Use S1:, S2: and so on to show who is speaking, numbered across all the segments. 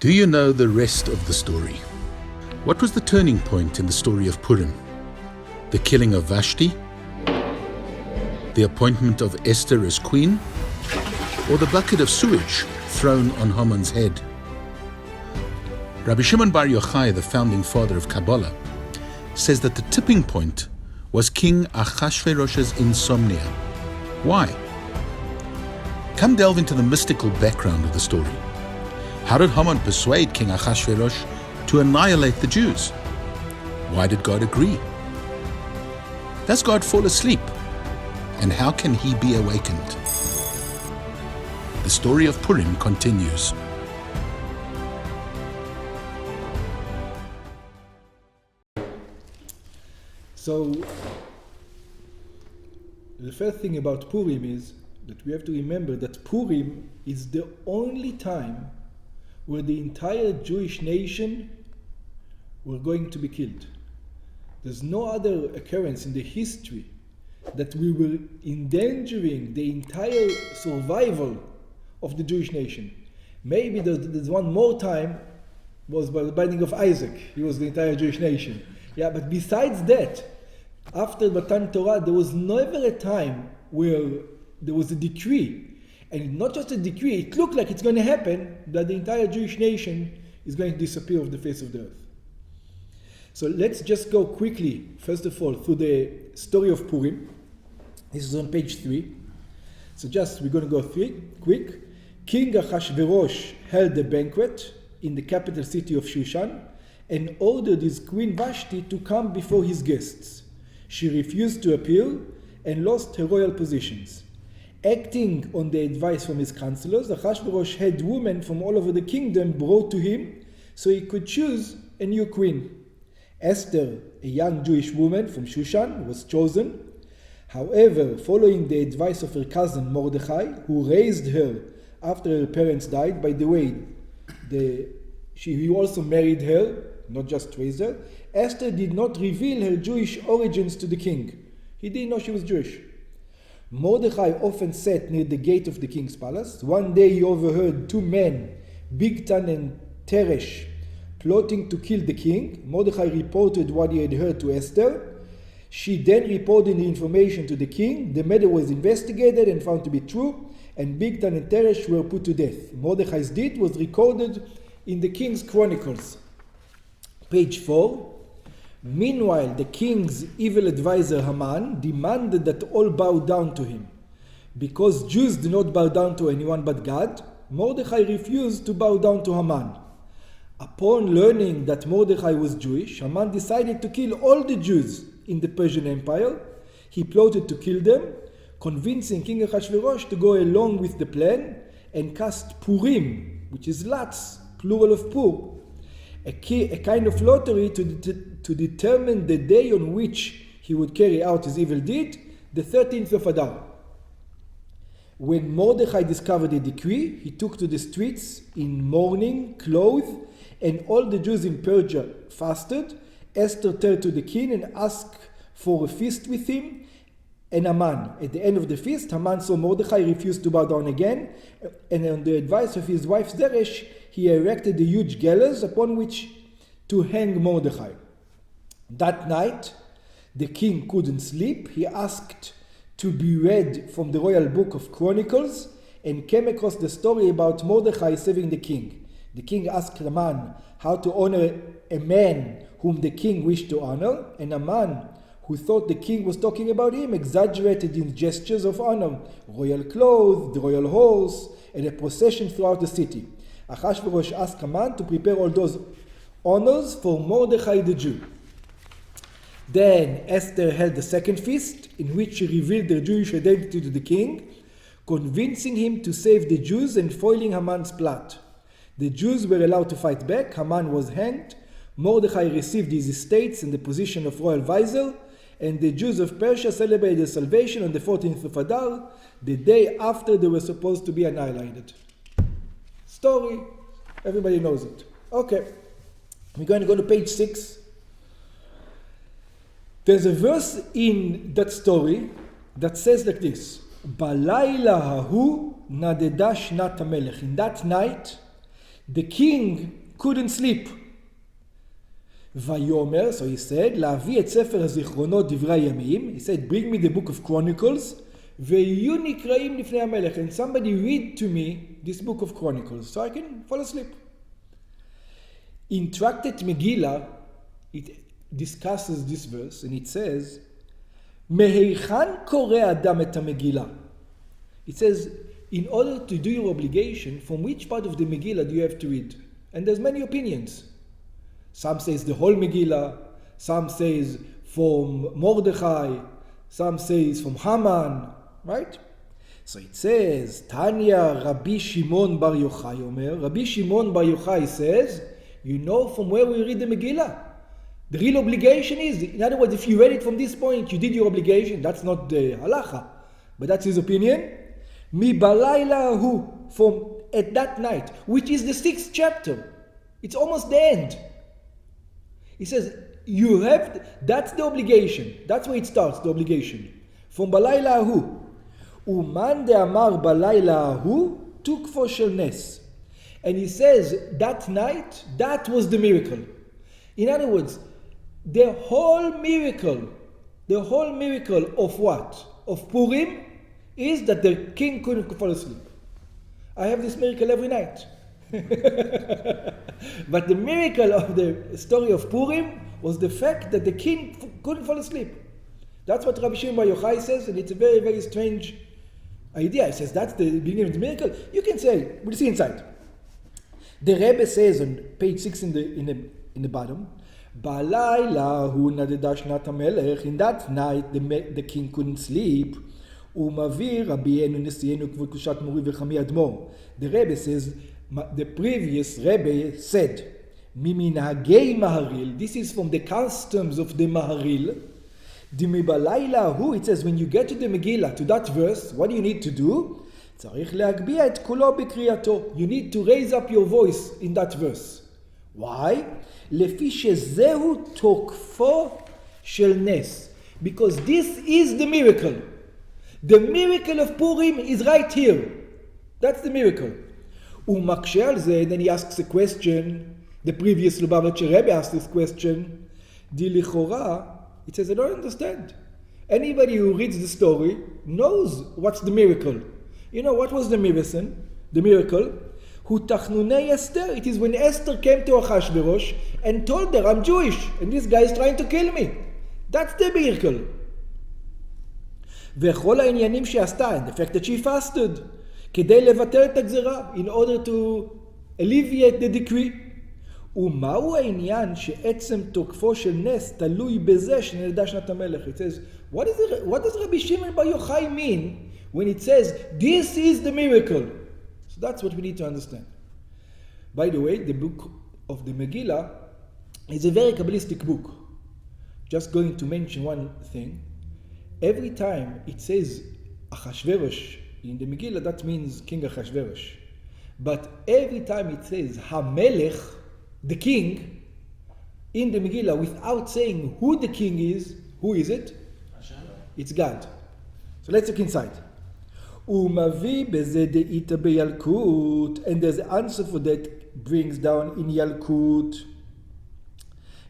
S1: Do you know the rest of the story? What was the turning point in the story of Purim? The killing of Vashti? The appointment of Esther as queen? Or the bucket of sewage thrown on Haman's head? Rabbi Shimon Bar Yochai, the founding father of Kabbalah, says that the tipping point was King Achashverosh's insomnia. Why? Come delve into the mystical background of the story. How did Haman persuade King Achashverosh to annihilate the Jews? Why did God agree? Does God fall asleep? And how can he be awakened? The story of Purim continues.
S2: So, the first thing about Purim is that we have to remember that Purim is the only time where the entire Jewish nation were going to be killed. There's no other occurrence in the history that we were endangering the entire survival of the Jewish nation. Maybe there's one more time, was by the binding of Isaac. He was the entire Jewish nation. Yeah, but besides that, after Matan Torah, there was never a time where there was a decree, and not just a decree, it looked like it's going to happen, that the entire Jewish nation is going to disappear off the face of the earth. So let's just go quickly, first of all, through the story of Purim. This is on page 3. So we're going to go quick. King Achashverosh held a banquet in the capital city of Shushan and ordered his queen Vashti to come before his guests. She refused to appear and lost her royal positions. Acting on the advice from his counselors, Achashverosh had women from all over the kingdom brought to him so he could choose a new queen. Esther, a young Jewish woman from Shushan, was chosen. However, following the advice of her cousin Mordechai, who raised her after her parents died, by the way, he also married her, not just raised her, Esther did not reveal her Jewish origins to the king. He didn't know she was Jewish. Mordechai often sat near the gate of the king's palace. One day he overheard two men, Bigtan and Teresh, plotting to kill the king. Mordechai reported what he had heard to Esther. She then reported the information to the king. The matter was investigated and found to be true, and Bigtan and Teresh were put to death. Mordechai's deed was recorded in the king's chronicles. Page 4. Meanwhile, the king's evil advisor Haman demanded that all bow down to him. Because Jews do not bow down to anyone but God, Mordechai refused to bow down to Haman. Upon learning that Mordechai was Jewish, Haman decided to kill all the Jews in the Persian Empire. He plotted to kill them, convincing King Achashverosh to go along with the plan and cast Purim, which is lots, plural of pur, a kind of lottery to determine the day on which he would carry out his evil deed, the 13th of Adar. When Mordechai discovered the decree, he took to the streets in mourning, clothed, and all the Jews in Persia fasted. Esther turned to the king and asked for a feast with him and Haman. At the end of the feast, Haman saw Mordechai refused to bow down again, and on the advice of his wife Zeresh, he erected a huge gallows upon which to hang Mordechai. That night, the king couldn't sleep. He asked to be read from the royal book of Chronicles and came across the story about Mordechai saving the king. The king asked Haman how to honor a man whom the king wished to honor, and Haman, who thought the king was talking about him, exaggerated in gestures of honor, royal clothes, the royal horse, and a procession throughout the city. Achashverosh asked Haman to prepare all those honors for Mordechai the Jew. Then Esther held the second feast, in which she revealed their Jewish identity to the king, convincing him to save the Jews and foiling Haman's plot. The Jews were allowed to fight back. Haman was hanged. Mordechai received his estates and the position of royal vizier, and the Jews of Persia celebrated their salvation on the 14th of Adar, the day after they were supposed to be annihilated. Story, everybody knows it. Okay, we're going to go to page 6. There's a verse in that story that says like this: Balayla hahu nadeda shnat hamelech. In that night, the king couldn't sleep. Vayomer, so he said, להביא את ספר הזיכרונות דברי הימים, he said, bring me the book of Chronicles, ויהיו נקראים לפני המלך, and somebody read to me this book of Chronicles, so I can fall asleep. In Tractate Megillah, it discusses this verse, and it says, מהיכן קורא אדם את המגילה? It says, in order to do your obligation, from which part of the Megillah do you have to read? And there's many opinions. Some says the whole Megillah, some says from Mordechai, some says from Haman, right? So it says, Tanya Rabbi Shimon Bar Yochai Omer, Rabbi Shimon Bar Yochai says, you know from where we read the Megillah. The real obligation is, in other words, if you read it from this point, you did your obligation. That's not the halacha, but that's his opinion. Mi balayla hu, from at that night, which is the 6th chapter. It's almost the end. He says, you have, that's the obligation. That's where it starts, the obligation. From balayla hu. Uman de amar balayla hu, tukfo shel nes. And he says, that night, that was the miracle. In other words, the whole miracle of what? Of Purim is that the king couldn't fall asleep. I have this miracle every night. But the miracle of the story of Purim was the fact that the king couldn't fall asleep. That's what Rabbi Shimon Bar Yochai says, and it's a very, very strange idea. He says that's the beginning of the miracle. You can say, we'll see inside. The Rebbe says on page 6 in the bottom, Balayla hu nadeda shnat hamelech. In that night, the king couldn't sleep. Umavir Rabbeinu Nesienu Kvod Kushat Mori V'Chami Admor. The Rebbe says, the previous Rebbe said, Miminagei Maharil. This is from the customs of the Maharil. Dimi balayla hu. It says when you get to the Megillah, to that verse, what do you need to do? Tzarich leagbiya et kulo b'kriyato. You need to raise up your voice in that verse. Why? Lefi shezehu tokfo shel nes. Because this is the miracle. The miracle of Purim is right here. That's the miracle. Umaksheh al zeh, then he asks a question. The previous Lubavitcher Rebbe asked this question. Di lichora, it says, I don't understand. Anybody who reads the story knows what's the miracle. You know, what was the miracle? The miracle? Hu tachnunei Esther. It is when Esther came to Achashverosh and told her, I'm Jewish, and this guy is trying to kill me. That's the miracle. וכל העניינים שעשתה, and the fact that she fasted, כדי לבטל את הגזרה, in order to alleviate the decree. ומהו העניין שעצם תוקפו של נס תלוי בזה שנדע שנת המלך? It says, what does Rabbi Shimon Bar Yochai mean when it says, this is the miracle? So that's what we need to understand. By the way, the book of the Megillah is a very Kabbalistic book. Just going to mention one thing. Every time it says Achashverosh in the Megillah, that means King Achashverosh. But every time it says HaMelech, the king, in the Megillah, without saying who the king is, who is it? It's God. So let's look inside. Umavi beze de'ita beyalkut, and there's an answer for that brings down in Yalkut.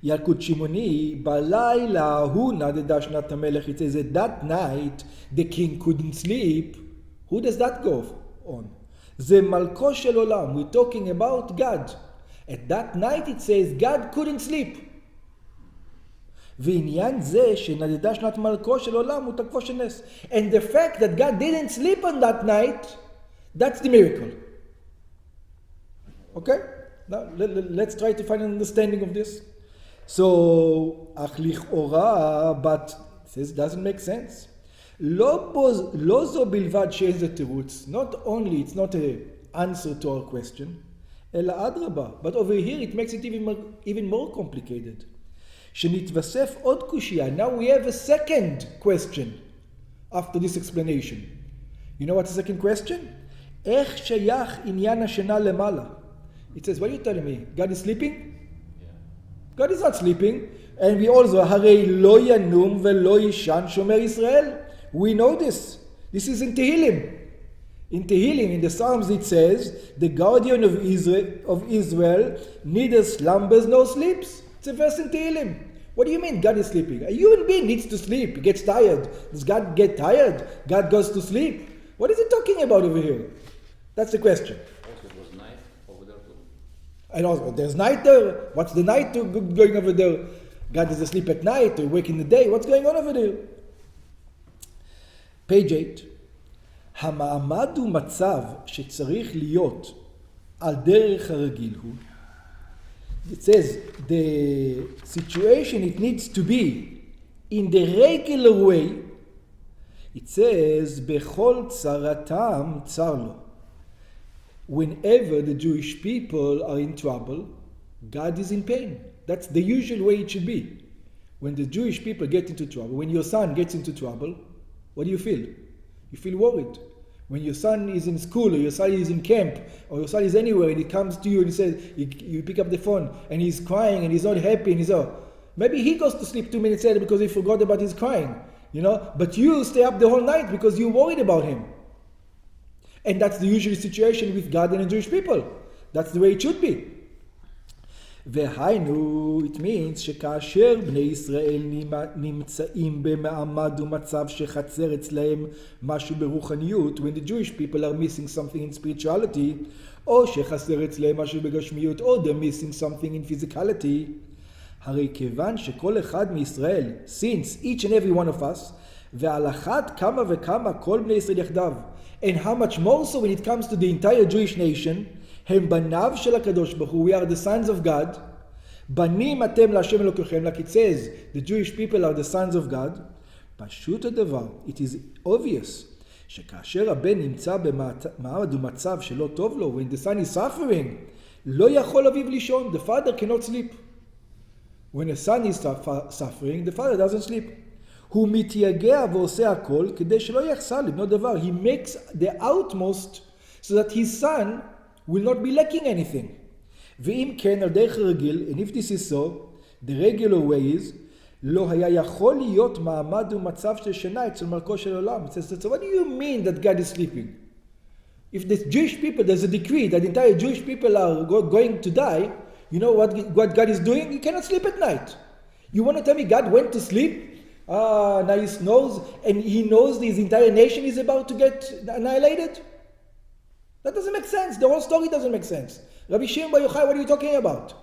S2: Yalkut Shimoni, balayla hu nadeda shnat hamelech. It says that that night the king couldn't sleep. Who does that go on? Ze malko shel olam. We're talking about God. At that night it says God couldn't sleep. ועניין זה שנדדה שנת מלכו של עולם הוא תקפו של נס. And the fact that God didn't sleep on that night, that's the miracle. Okay? Now let's try to find an understanding of this. So, אך לכאורה, but it says it doesn't make sense. לא זו בלבד שאין זה תירוץ. Not only it's not an answer to our question, אלא אדרבה. But over here it makes it even more complicated. שנתווסף עוד קושיה. Now we have a second question after this explanation. You know what's the second question? איך שייך עניין השינה למעלה? It says, what are you telling me? God is sleeping? Yeah. God is not sleeping. And we also, הרי לא ינום ולא ישן שומר ישראל. We know this. This is in Tehillim. In Tehillim, in the Psalms, it says, the guardian of Israel neither slumbers nor sleeps. It's a verse in Tehillim. What do you mean God is sleeping? A human being needs to sleep. He gets tired. Does God get tired? God goes to sleep. What is it talking about over here? That's the question.
S3: Also, it was night over there too.
S2: And also, there's night there. What's the night going over there? God is asleep at night or awake in the day. What's going on over there? Page 8. המעמד הוא מצב שצריך להיות על דרך הרגיל הוא. It says, the situation it needs to be in the regular way. It says, בכל צרתם צר לו. Whenever the Jewish people are in trouble, God is in pain. That's the usual way it should be. When the Jewish people get into trouble, when your son gets into trouble, what do you feel? You feel worried. When your son is in school, or your son is in camp, or your son is anywhere, and he comes to you and he says, you pick up the phone, and he's crying, and he's not happy, and he's maybe he goes to sleep 2 minutes later because he forgot about his crying, but you stay up the whole night because you're worried about him. And that's the usual situation with God and the Jewish people. That's the way it should be. והיינו, it means שכאשר בני ישראל נמצאים במעמד ומצב שחצר אצלהם משהו ברוחניות, when the Jewish people are missing something in spirituality, או שחסר אצלהם משהו בגשמיות, או they're missing something in physicality, הרי כיוון שכל אחד מישראל, since each and every one of us, ועל אחת כמה וכמה כל בני ישראל יחדיו, and how much more so when it comes to the entire Jewish nation, הם בניו של הקדוש ברוך הוא, we are the sons of God, בנים אתם להשם אלוקיכם, like it says, the Jewish people are the sons of God, פשוט הדבר, it is obvious, שכאשר הבן נמצא במעמד ומצב שלא טוב לו, when the son is suffering, לא יכול אביו לישון, the father cannot sleep. When a son is suffering, the father doesn't sleep. הוא מתייגע ועושה הכל כדי שלא יחסר לבנו דבר. He makes the utmost so that his son will not be lacking anything. ואם כן, על דרך הרגיל, and if this is so, the regular way is, לא היה יכול להיות מעמד ומצב של שינה אצל מלכו של עולם. It says, so what do you mean that God is sleeping? If the Jewish people, there's a decree that the entire Jewish people are going to die, you know what God is doing? He cannot sleep at night. You want to tell me God went to sleep? Now he snores, and he knows his entire nation is about to get annihilated? That doesn't make sense. The whole story doesn't make sense. Rabbi Shimon Bar Yochai, what are you talking about?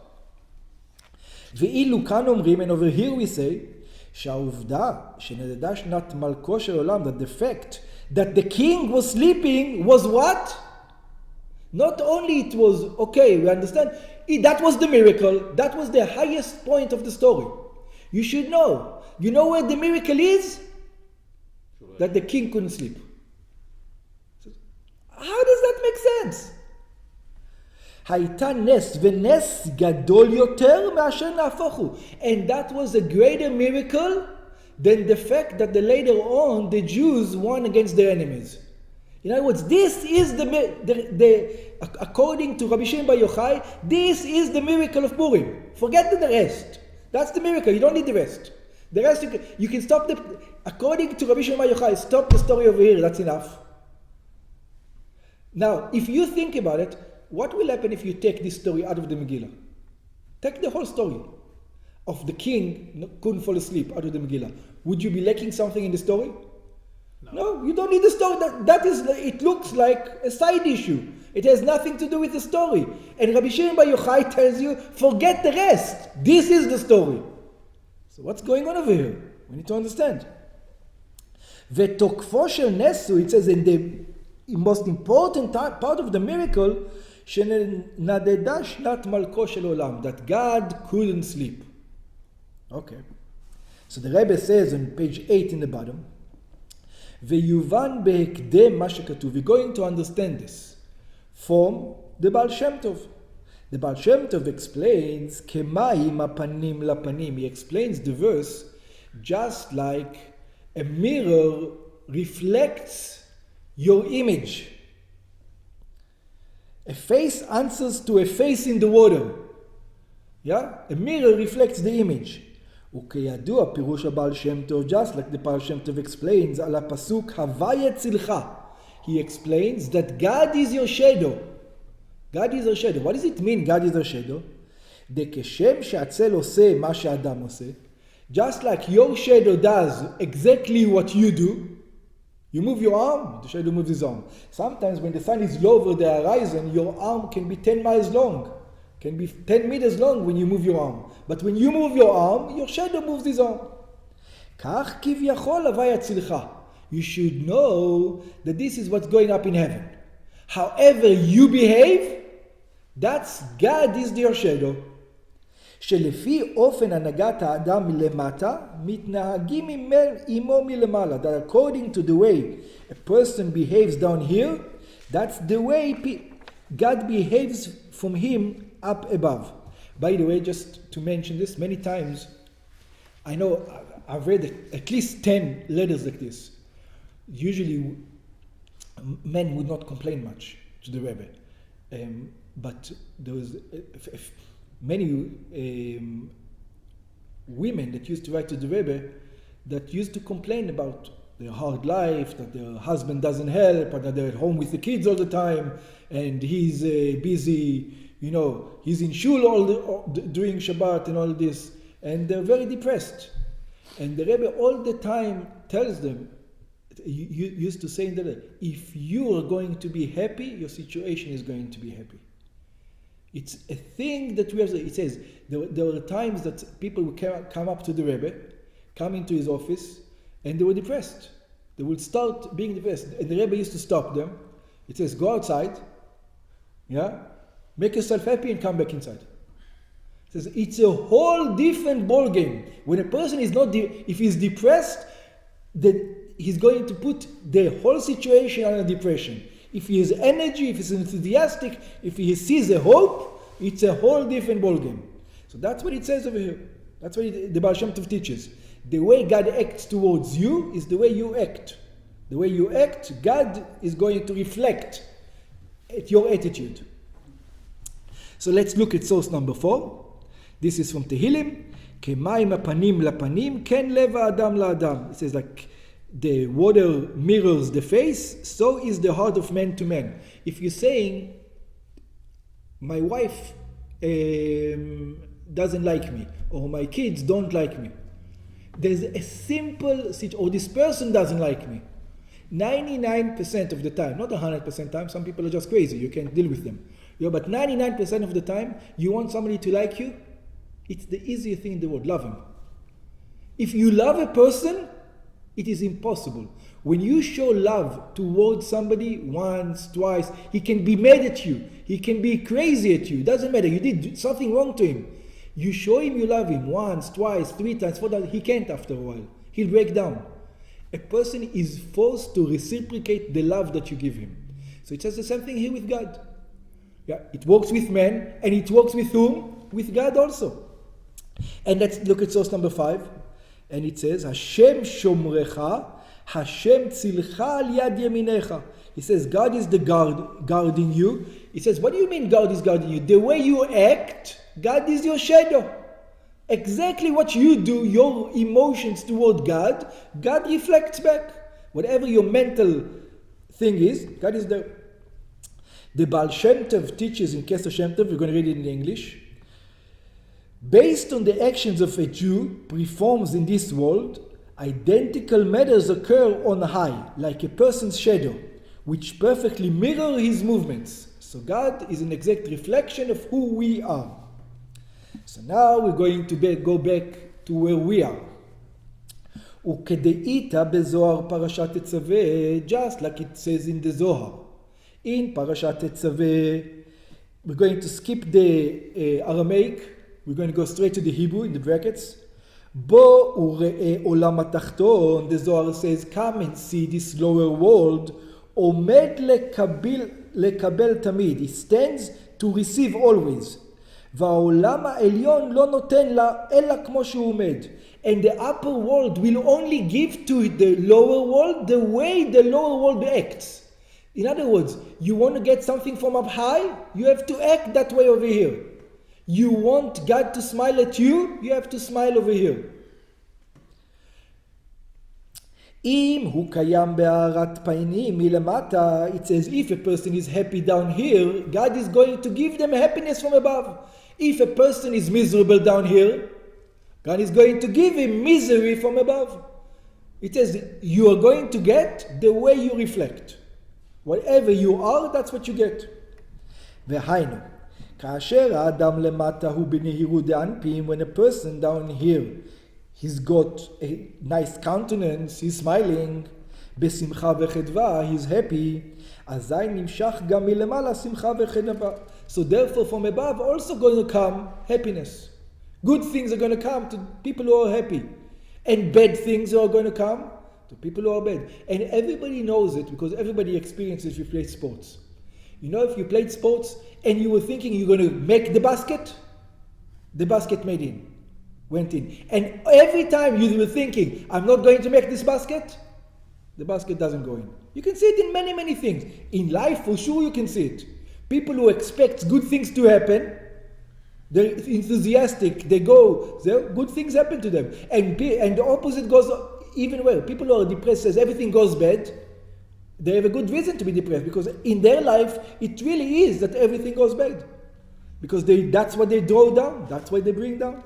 S2: ואילו כאן אומרים, and over here we say, שהעובדה שנדדה שנת מלכו של עולם, that the fact that the king was sleeping was what? Not only it was, okay, we understand, that was the miracle, that was the highest point of the story. You should know. You know where the miracle is? That the king couldn't sleep. How does that make sense? הייתה נס ונס גדול יותר מאשר נהפוך הוא. And that was a greater miracle than the fact that later on the Jews won against their enemies. In other words, this is according to Rabbi Shimon Bar Yochai, this is the miracle of Purim. Forget the rest. That's the miracle. You don't need the rest. The rest you can stop according to Rabbi Shimon Bar Yochai, stop the story over here. That's enough. Now, if you think about it, what will happen if you take this story out of the Megillah? Take the whole story of the king couldn't fall asleep out of the Megillah. Would you be lacking something in the story? No, you don't need the story. That is, it looks like a side issue. It has nothing to do with the story. And Rabbi Shimon Bar Yochai tells you, forget the rest. This is the story. So what's going on over here? We need to understand. ותוקפו של נסו, it says in the most important part of the miracle, שנדדה שנת מלכו של עולם, that God couldn't sleep. Okay. So the Rebbe says on page 8 in the bottom, ויובן בהקדם מה שכתוב. We're going to understand this from the Baal Shem Tov. The Baal Shem Tov explains, כמים הפנים לפנים. He explains the verse just like a mirror reflects your image. A face answers to a face in the water. Yeah? A mirror reflects the image. וכידוע פירוש הבעל שם טוב, just like the Baal Shem Tov explains, על הפסוק הווה יצילך. he explains that God is your shadow. God is your shadow. What does it mean, God is your shadow? כשם שהצל עושה מה שהאדם עושה, just like your shadow does exactly what you do, you move your arm, the shadow moves his arm. Sometimes when the sun is low over the horizon, your arm can be 10 miles long, can be 10 meters long when you move your arm. But when you move your arm, your shadow moves his arm. כך כביכול הווי יצילך. You should know that this is what's going up in heaven. However you behave, that's God is your shadow. שלפי אופן הנהגת האדם מלמטה, מתנהגים עמו מלמעלה. That according to the way a person behaves down here, that's the way God behaves from him up above. By the way, just to mention this, many times, I know I've read at least 10 letters like this. Usually, men would not complain much to the Rebbe. But there was many women that used to write to the Rebbe that used to complain about their hard life, that their husband doesn't help, or that they're at home with the kids all the time, and he's busy, he's in shul during Shabbat and all this, and they're very depressed. And the Rebbe all the time tells them, used to say in the letter, if you are going to be happy, your situation is going to be happy. It's a thing that we have. It says there were times that people would come up to the Rebbe, come into his office, and they were depressed. They would start being depressed, and the Rebbe used to stop them. It says, "Go outside, make yourself happy, and come back inside." It says it's a whole different ball game. When a person is not, if he's depressed, then he's going to put the whole situation under depression. If he has energy, if he's enthusiastic, if he sees a hope, it's a whole different ballgame. So that's what it says over here. That's what the Baal Shem Tov teaches. The way God acts towards you is the way you act. The way you act, God is going to reflect at your attitude. So let's look at source number 4. This is from Tehillim. כמים הפנים לפנים, כן לב האדם לאדם. It says like, the water mirrors the face, so is the heart of man to man. If you're saying, my wife doesn't like me, or my kids don't like me, there's a simple situation, or this person doesn't like me. 99% of the time, not 100% time, some people are just crazy, you can't deal with them. But 99% of the time, you want somebody to like you, it's the easiest thing in the world, love him. If you love a person, it is impossible. When you show love towards somebody once, twice, he can be mad at you. He can be crazy at you. Doesn't matter. You did something wrong to him. You show him you love him once, twice, 3 times, 4 times. He can't after a while. He'll break down. A person is forced to reciprocate the love that you give him. So it says the same thing here with God. It works with men, and it works with whom? With God also. And let's look at source number 5. And it says, Hashem shomrecha, Hashem tzilcha al yad yeminecha. He says, God is the guarding you. He says, what do you mean God is guarding you? The way you act, God is your shadow. Exactly what you do, your emotions toward God, God reflects back. Whatever your mental thing is, God is there. The Baal Shem Tov teaches in Kesser Shem Tov, we're going to read it in English. Based on the actions of a Jew performs in this world, identical matters occur on high, like a person's shadow, which perfectly mirror his movements. So God is an exact reflection of who we are. So now we're going to go back to where we are. וכדאית בזוהר פרשת תצווה, just like it says in the Zohar. In Parashat Tetzaveh, we're going to skip the Aramaic. We're going to go straight to the Hebrew in the brackets. Bo uree olam atachton, the Zohar says, come and see this lower world. Omed lekabel tamid, it stands to receive always. והעולם העליון לא נותן לה אלא כמו שהוא עומד. And the upper world will only give to the lower world the way the lower world acts. In other words, you want to get something from up high, you have to act that way over here. You want God to smile at you, you have to smile over here. אם הוא קיים בהארת פנים מלמטה, it says if a person is happy down here, God is going to give them happiness from above. If a person is miserable down here, God is going to give him misery from above. It says you are going to get the way you reflect. Whatever you are, that's what you get. והיינו, כאשר האדם למטה הוא בנהירות דאנפין, when a person down here, he's got a nice countenance, he's smiling, בשמחה וחדווה, he's happy, אזי נמשך גם מלמעלה שמחה וחדווה. So therefore from above also going to come happiness. Good things are going to come to people who are happy. And bad things are going to come to people who are bad. And everybody knows it because everybody experiences it if you play sports. You know, if you played sports and you were thinking you're going to make the basket went in. And every time you were thinking, I'm not going to make this basket, the basket doesn't go in. You can see it in many, many things. In life, for sure, you can see it. People who expect good things to happen, they're enthusiastic, good things happen to them. And the opposite goes even well. People who are depressed says everything goes bad. They have a good reason to be depressed because in their life, it really is that everything goes bad. Because that's what they draw down, that's what they bring down.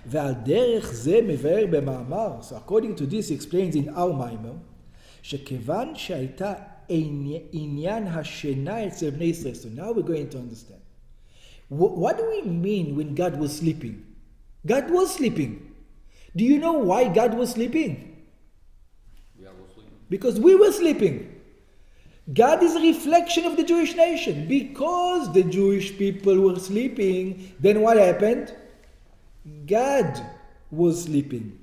S2: ועל דרך זה מבאר במאמר, so according to this he explains in our mimer, שכיוון שהייתה עניין השינה אצל בני ישראל. So now we're going to understand. What do we mean when God was sleeping? God was sleeping. Do you know why God was sleeping? Because we were sleeping. God is a reflection of the Jewish nation. Because the Jewish people were sleeping, then what happened? God was sleeping.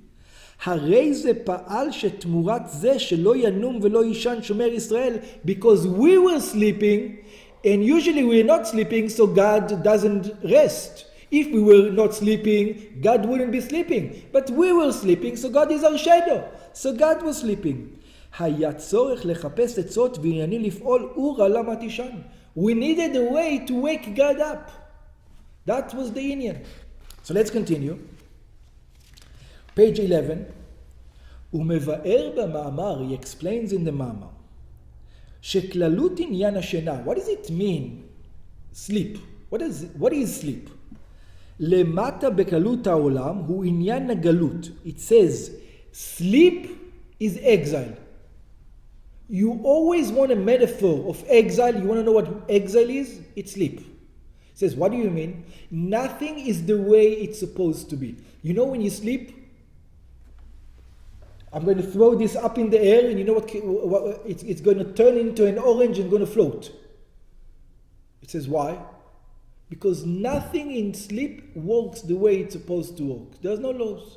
S2: הרי זה פעל שתמורת זה שלא ינום ולא יישן שומר ישראל, because we were sleeping, and usually we're not sleeping, so God doesn't rest. If we were not sleeping, God wouldn't be sleeping. But we were sleeping, so God is our shadow. So God was sleeping. היה צורך לחפש עצות ועניינים לפעול אורה למה תישן. We needed a way to wake God up. That was the Indian. So let's continue. Page 11. ומבאר במאמר, he explains in the מאמר, שכללות עניין השינה. What does it mean? Sleep. What is sleep? למטה בכללות העולם הוא עניין הגלות. It says, sleep is exile. You always want a metaphor of exile. You want to know what exile is? It's sleep. It says, what do you mean? Nothing is the way it's supposed to be. You know when you sleep? I'm going to throw this up in the air and you know what it's going to turn into an orange and going to float. It says, why? Because nothing in sleep works the way it's supposed to work. There's no laws.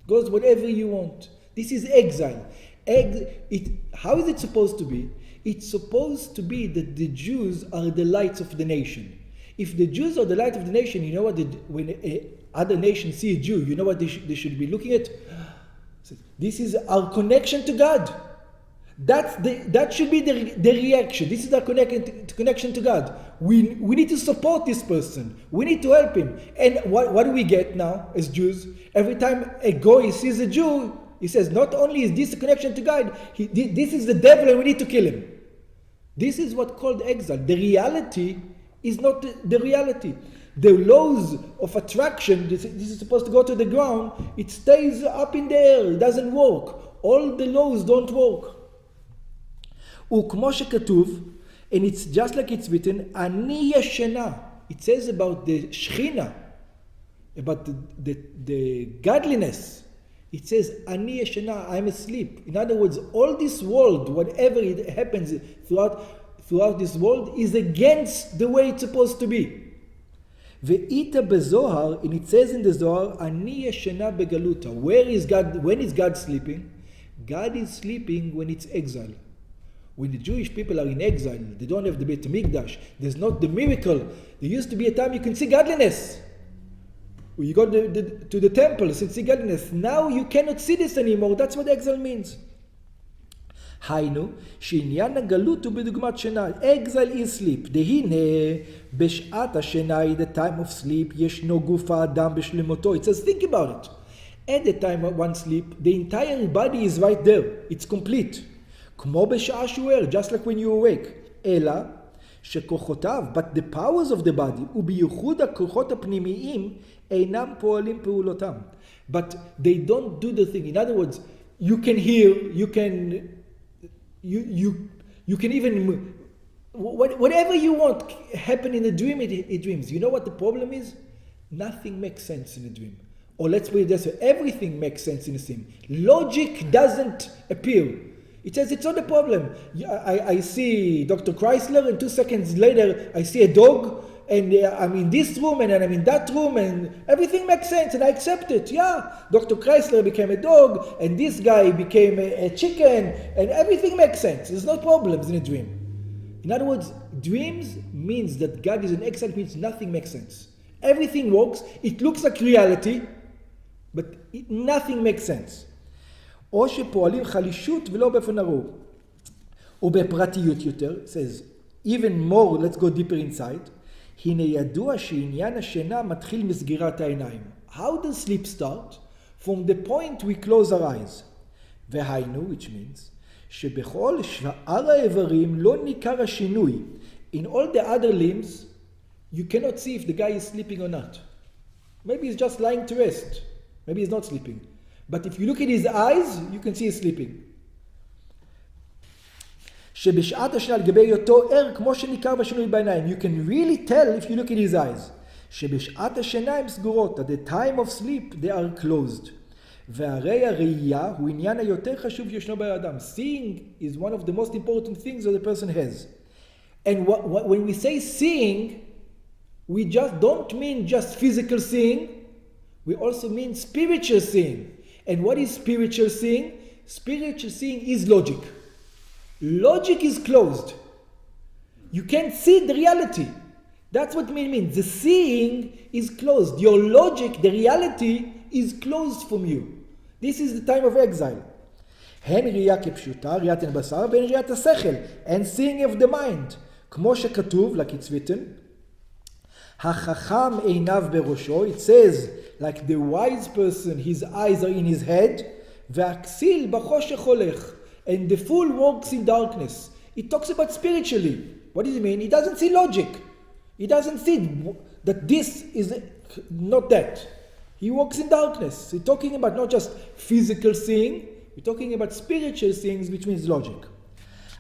S2: It goes whatever you want. This is exile. How is it supposed to be? It's supposed to be that the Jews are the lights of the nation. If the Jews are the light of the nation, you know what? When other nations see a Jew, you know what they should be looking at? This is our connection to God. That should be the reaction. This is our connection to God. We need to support this person. We need to help him. And what do we get now as Jews? Every time a goy sees a Jew, he says, not only is this a connection to God, this is the devil and we need to kill him. This is what's called exile. The reality is not the reality. The laws of attraction, this is supposed to go to the ground, it stays up in the air, it doesn't work. All the laws don't work. וכמו שכתוב, and it's just like it's written, אני ישנה. It says about the Shechina, about the godliness. It says, אני ישנה, I'm asleep. In other words, all this world, whatever it happens throughout this world, is against the way it's supposed to be. ואיתה בזוהר, and it says in the Zohar, אני ישנה בגלותה. Where is God? When is God sleeping? God is sleeping when it's exile. When the Jewish people are in exile, they don't have the Beit HaMikdash, there's not the miracle. There used to be a time you can see godliness. You go to the temples and see godliness. Now you cannot see this anymore. That's what exile means. היינו, שעניין הגלות הוא בדוגמת שינה. Exile is sleep. דהנה, בשעת השינה, the time of sleep, ישנו גוף האדם בשלמותו. It says, think about it. At the time of one sleep, the entire body is right there. It's complete. כמו בשעה שהוא ער, just like when you awake. אלא שכוחותיו, but the powers of the body, ובייחוד הכוחות הפנימיים, אינם פועלים פעולותם. But they don't do the thing. In other words, you can hear, you can even, whatever you want happen in a dream, it dreams. You know what the problem is? Nothing makes sense in a dream. Or let's put it this way, everything makes sense in a dream. Logic doesn't appear. It says it's not a problem. I see Dr. Chrysler, and 2 seconds later I see a dog, and I'm in this room, and I'm in that room, and everything makes sense, and I accept it. Yeah, Dr. Chrysler became a dog, and this guy became a chicken, and everything makes sense. There's no problems in a dream. In other words, dreams means that God is an excellent, means nothing makes sense. Everything works, it looks like reality, but nothing makes sense. או שפועלים חלישות ולא באופן הרוב. ובפרטיות יותר, says, even more, let's go deeper inside, הנה ידוע שעניין השינה מתחיל מסגירת העיניים. How does sleep start? From the point we close our eyes. והיינו, which means, שבכל שאר האיברים לא ניכר השינוי. In all the other limbs, you cannot see if the guy is sleeping or not. Maybe he's just lying to rest. Maybe he's not sleeping. But if you look at his eyes, you can see he's sleeping. שבשעת השינה לגבי היותו ער כמו שניכר בשינוי בעיניים. You can really tell if you look at his eyes. שבשעת השינה הן סגורות. At the time of sleep they are closed. והרי הראייה הוא עניין היותר חשוב שישנו באדם. Seeing is one of the most important things that a person has. And when we say seeing, we just don't mean just physical seeing. We also mean spiritual seeing. And what is spiritual seeing? Spiritual seeing is logic. Logic is closed. You can't see the reality. That's what it means. The seeing is closed. Your logic, the reality, is closed from you. This is the time of exile. הן ראייה כפשוטה, ראיית הבשר, והן ראיית השכל, and seeing of the mind. כמו שכתוב, like it's written, החכם עיניו בראשו, it says, like the wise person, his eyes are in his head, והכסיל בחושך הולך, and the fool walks in darkness. It talks about spiritually. What does it mean? He doesn't see logic. He doesn't see that this is not that. He walks in darkness. He's talking about not just physical seeing, we're talking about spiritual seeing, which means logic.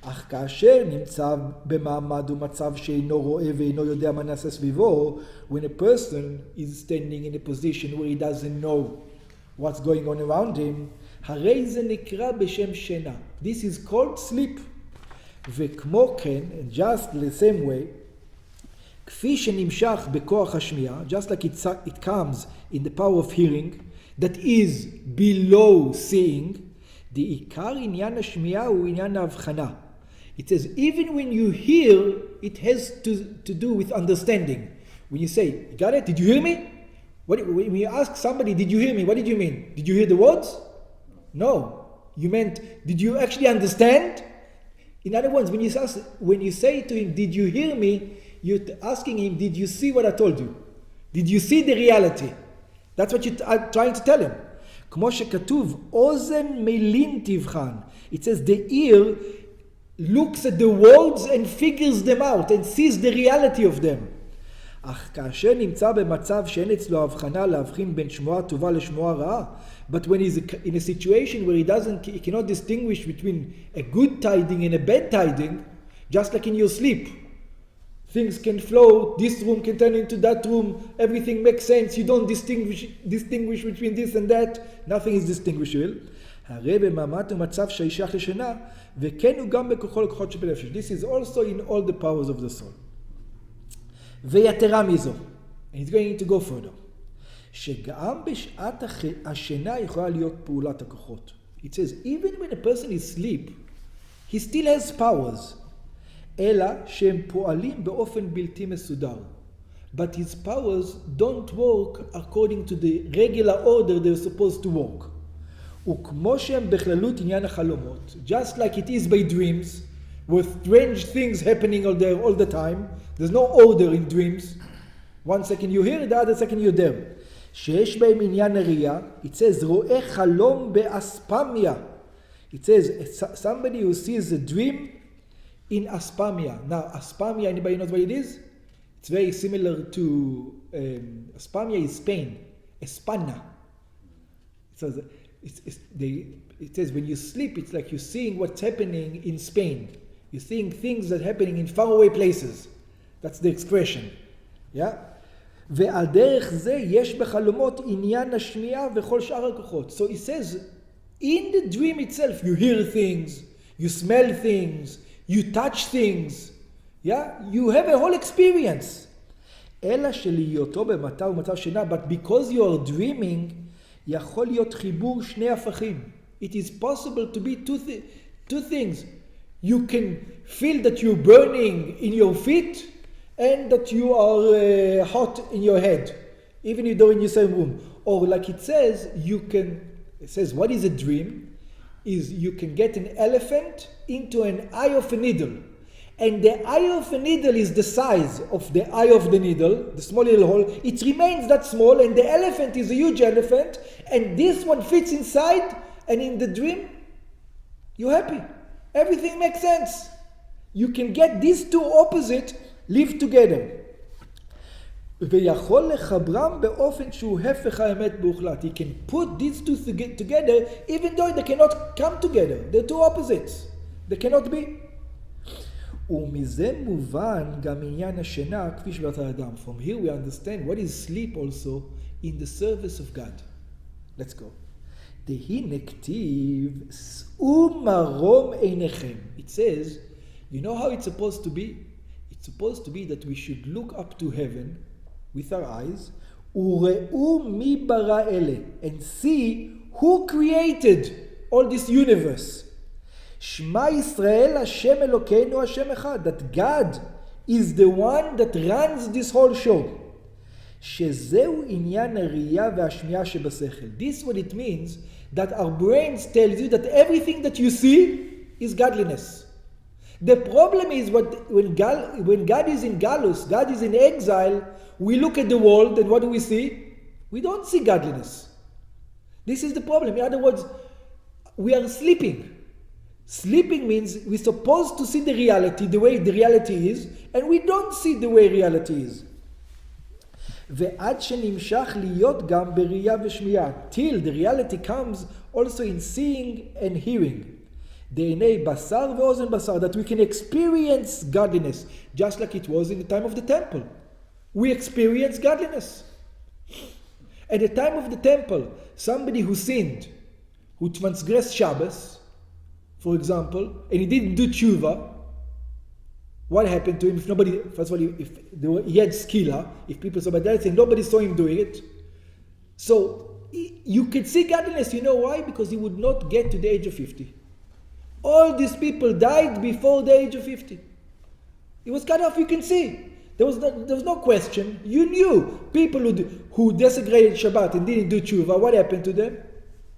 S2: אך כאשר נמצא במעמד ומצב שאינו רואה ואינו יודע מה נעשה סביבו, when a person is standing in a position where he doesn't know what's going on around him, הרי זה נקרא בשם שינה. This is called sleep. וכמו כן, just the same way, כפי שנמשך בכוח השמיעה, just like it comes in the power of hearing, that is below seeing, העיקר עניין השמיעה הוא עניין ההבחנה. It says, even when you hear, it has to do with understanding. When you say, got it? Did you hear me? When you ask somebody, did you hear me? What did you mean? Did you hear the words? No. You meant, did you actually understand? In other words, when you say to him, did you hear me? You're asking him, did you see what I told you? Did you see the reality? That's what you're trying to tell him. כמו שכתוב, אוזן מלין תבחן. It says the ear looks at the words and figures them out and sees the reality of them. אך כאשר נמצא במצב שאין אצלו הבחנה להבחין בין שמועה טובה לשמועה רעה, but when he's in a situation where he cannot distinguish between a good tiding and a bad tiding, just like in your sleep, things can flow, this room can turn into that room, everything makes sense, you don't distinguish between this and that, nothing is distinguishable. הרי במעמד ומצב שישייך לשינה, וכן הוא גם בכוחו לכוחות שבנפש. This is also in all the powers of the soul. ויתרה מזו, and he's going to go further, שגם בשעת השינה יכולה להיות פעולת הכוחות. It says, even when a person is asleep, he still has powers. אלא שהם פועלים באופן בלתי מסודר. But his powers don't work according to the regular order they're supposed to work. וכמו שהם בכללות עניין החלומות, just like it is by dreams, with strange things happening all the time, there's no order in dreams. One second you're here, the other second you're there. שיש בהם עניין הראייה. It says, רואה חלום באספמיה. It says, somebody who sees a dream in aspamia. Now, aspamia, anybody knows what it is? It's very similar to, aspamia is Spain. Espana. It says when you sleep, it's like you're seeing what's happening in Spain. You're seeing things that are happening in faraway places. That's the expression. Yeah? ועל דרך זה יש בחלומות עניין השמיעה וכל שאר הכוחות. So it says, in the dream itself, you hear things, you smell things, you touch things. Yeah? You have a whole experience. אלא שלהיותו במטה ומטה שינה, but because you are dreaming, יכול להיות חיבור שני הפכים. It is possible to be two things. You can feel that you're burning in your feet and that you are hot in your head, even if you're in the same room. Or like it says, it says, what is a dream? Is you can get an elephant into an eye of a needle. And the eye of a needle is the size of the eye of the needle, the small little hole. It remains that small, and the elephant is a huge elephant, and this one fits inside, and in the dream, you're happy. Everything makes sense. You can get these two opposites live together. ויכול לחברם באופן שהוא הפך האמת בהוחלט. He can put these two together, even though they cannot come together. They're two opposites. They cannot be. ומזה מובן גם עניין השינה כפי שבאת האדם. From here we understand what is sleep also in the service of God. Let's go. דהי נכתיב שאו מרום עיניכם. It says, you know how it's supposed to be? It's supposed to be that we should look up to heaven with our eyes, וראו מי ברא אלה, and see who created all this universe. Shema Yisrael Hashem Elokeinu Hashem Echad. That God is the one that runs this whole show. שזהו עניין הראייה והשמיעה שבשכל. This is what it means, that our brains tell you that everything that you see is godliness. The problem is when God is in galus, God is in exile, we look at the world and what do we see? We don't see godliness. This is the problem. In other words, we are sleeping. Sleeping means we're supposed to see the reality the way the reality is, and we don't see the way reality is. ועד שנמשך להיות גם בראייה ושמיעה, till the reality comes also in seeing and hearing. דעיני בשר ואוזן בשר, that we can experience godliness, just like it was in the time of the temple. We experience godliness. At the time of the temple, somebody who sinned, who transgressed Shabbos, for example, and he didn't do tshuva, what happened to him? If nobody, first of all, he had skila, if people saw, but that's saying nobody saw him doing it. So you could see godliness. You know why? Because he would not get to the age of 50. All these people died before the age of 50. It was cut off. You can see. There was no question. You knew people who desecrated Shabbat and didn't do tshuva. What happened to them?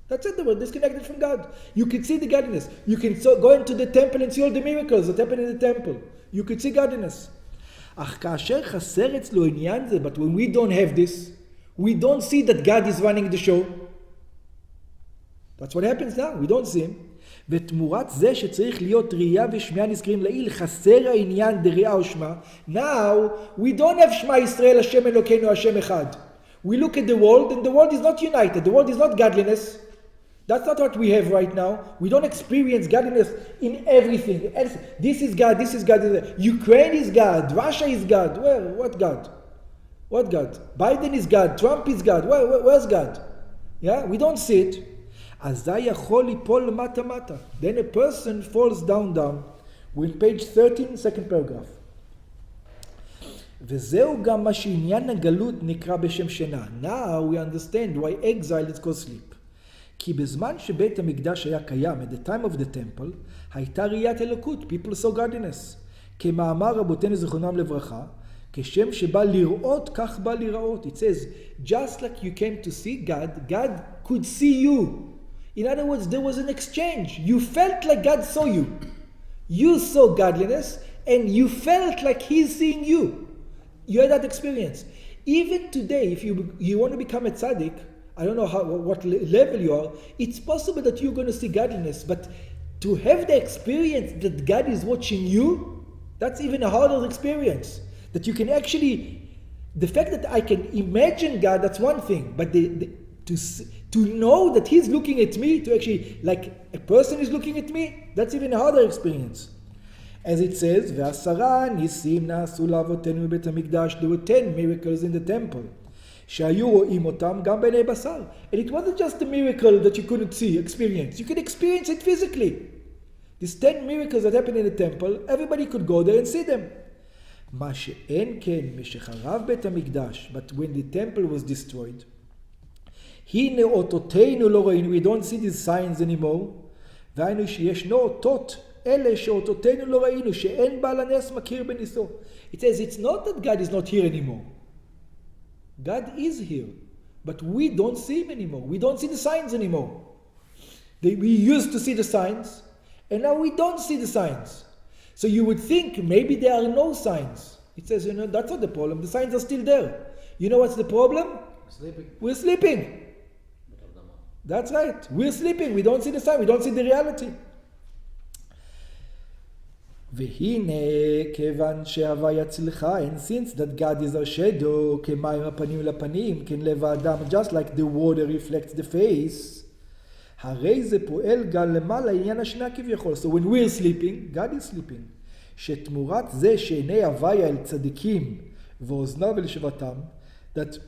S2: That's it. They were disconnected from God. You can see the godliness. You can go into the temple and see all the miracles that happen in the temple. You could see godliness. אך כאשר חסר אצלו עניין זה, but when we don't have this, we don't see that God is running the show. That's what happens now. We don't see him. ותמורת זה שצריך להיות ראייה ושמיעה נזכרים לעיל, חסר העניין דראייה ושמע. Now, we don't have שמע ישראל, השם אלוקינו, השם אחד. We look at the world, and the world is not united. The world is not godliness. That's not what we have right now. We don't experience godliness in everything. This is God, this is God. Ukraine is God, Russia is God. Where? What God? What God? Biden is God, Trump is God. Where's God? Yeah, we don't see it. אזי יכול ליפול מטה מטה. Then a person falls down. We're in page 13, second paragraph. וזהו גם מה שעניין הגלות נקרא בשם שינה. Now we understand why exile is called sleep. כי בזמן שבית המקדש היה קיים, at the time of the temple, הייתה ראיית אלוקות, people saw godliness. כמאמר רבותינו זכרונם לברכה, כשם שבא לראות, כך בא לראות. It says, just like you came to see God, God could see you. In other words, there was an exchange. You felt like God saw you. You saw godliness, and you felt like He's seeing you. You had that experience. Even today, if you want to become a tzaddik, I don't know what level you are, it's possible that you're going to see godliness, but to have the experience that God is watching you, that's even a harder experience. That you can actually, the fact that I can imagine God, that's one thing, but to know that He's looking at me, to actually, like a person is looking at me, that's even a harder experience. As it says, "Ve'asara nisim na'asu la'avotenu b'beit hamikdash." There were 10 miracles in the temple. "Shehayu ro'im otam gam b'nei basar." And it wasn't just a miracle that you couldn't see, experience. You could experience it physically. These 10 miracles that happened in the temple, everybody could go there and see them. "Ma she'en ken mishecharav beit hamikdash." But when the temple was destroyed, "Hine ototeinu lo ro'inu." We don't see these signs anymore. "V'aynu sheyeshno otot." It says it's not that God is not here anymore. God is here, but we don't see Him anymore. We don't see the signs anymore. We used to see the signs, and now we don't see the signs. So you would think maybe there are no signs. It says, that's not the problem. The signs are still there. You know what's the problem? We're sleeping. That's right. We're sleeping. We don't see the sign. We don't see the reality. והנה כיוון שהוויה צלחה, and since that God is our shadow, כמים הפנים לפנים, כן לב האדם, just like the water reflects the face, הרי זה פועל גם למעלה עניין השנה כביכול. So when we're sleeping, God is sleeping. שתמורת זה שעיני הוויה אל צדיקים ואוזניו אל שבתם, that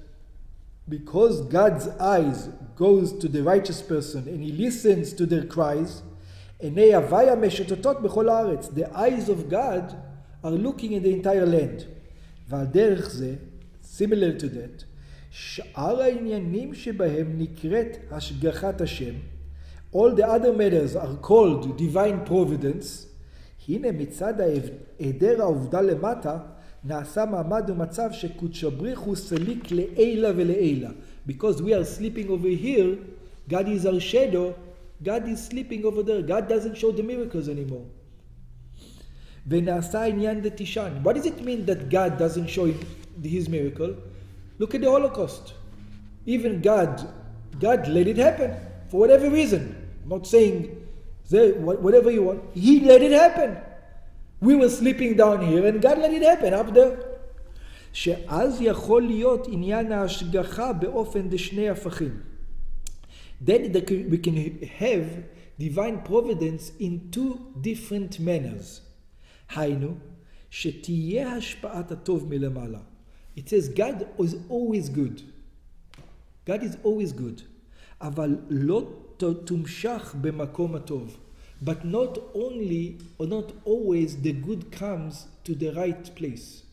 S2: because God's eyes goes to the righteous person and He listens to their cries, עיני הוויה משתתות בכל הארץ. The eyes of God are looking in the entire land. ועל דרך זה, similar to that, שאר העניינים שבהם נקראת השגחת השם, all the other matters are called divine providence, הנה מצד היעדר העובדה למטה, נעשה מעמד ומצב שקודש הבריך הוא סליק לעילה ולעילה. Because we are sleeping over here, God is our shadow, God is sleeping over there. God doesn't show the miracles anymore. ונעשה עניין דתישן. What does it mean that God doesn't show His miracle? Look at the Holocaust. Even God let it happen for whatever reason. I'm not saying whatever you want. He let it happen. We were sleeping down here and God let it happen up there. שאז יכול להיות עניין ההשגחה באופן דשני הפכים. Then we can have divine providence in two different manners. היינו, שתהיה השפעת הטוב מלמעלה. It says God is always good. God is always good. אבל לא תומשך במקום הטוב. But not only, or not always, the good comes to the right place.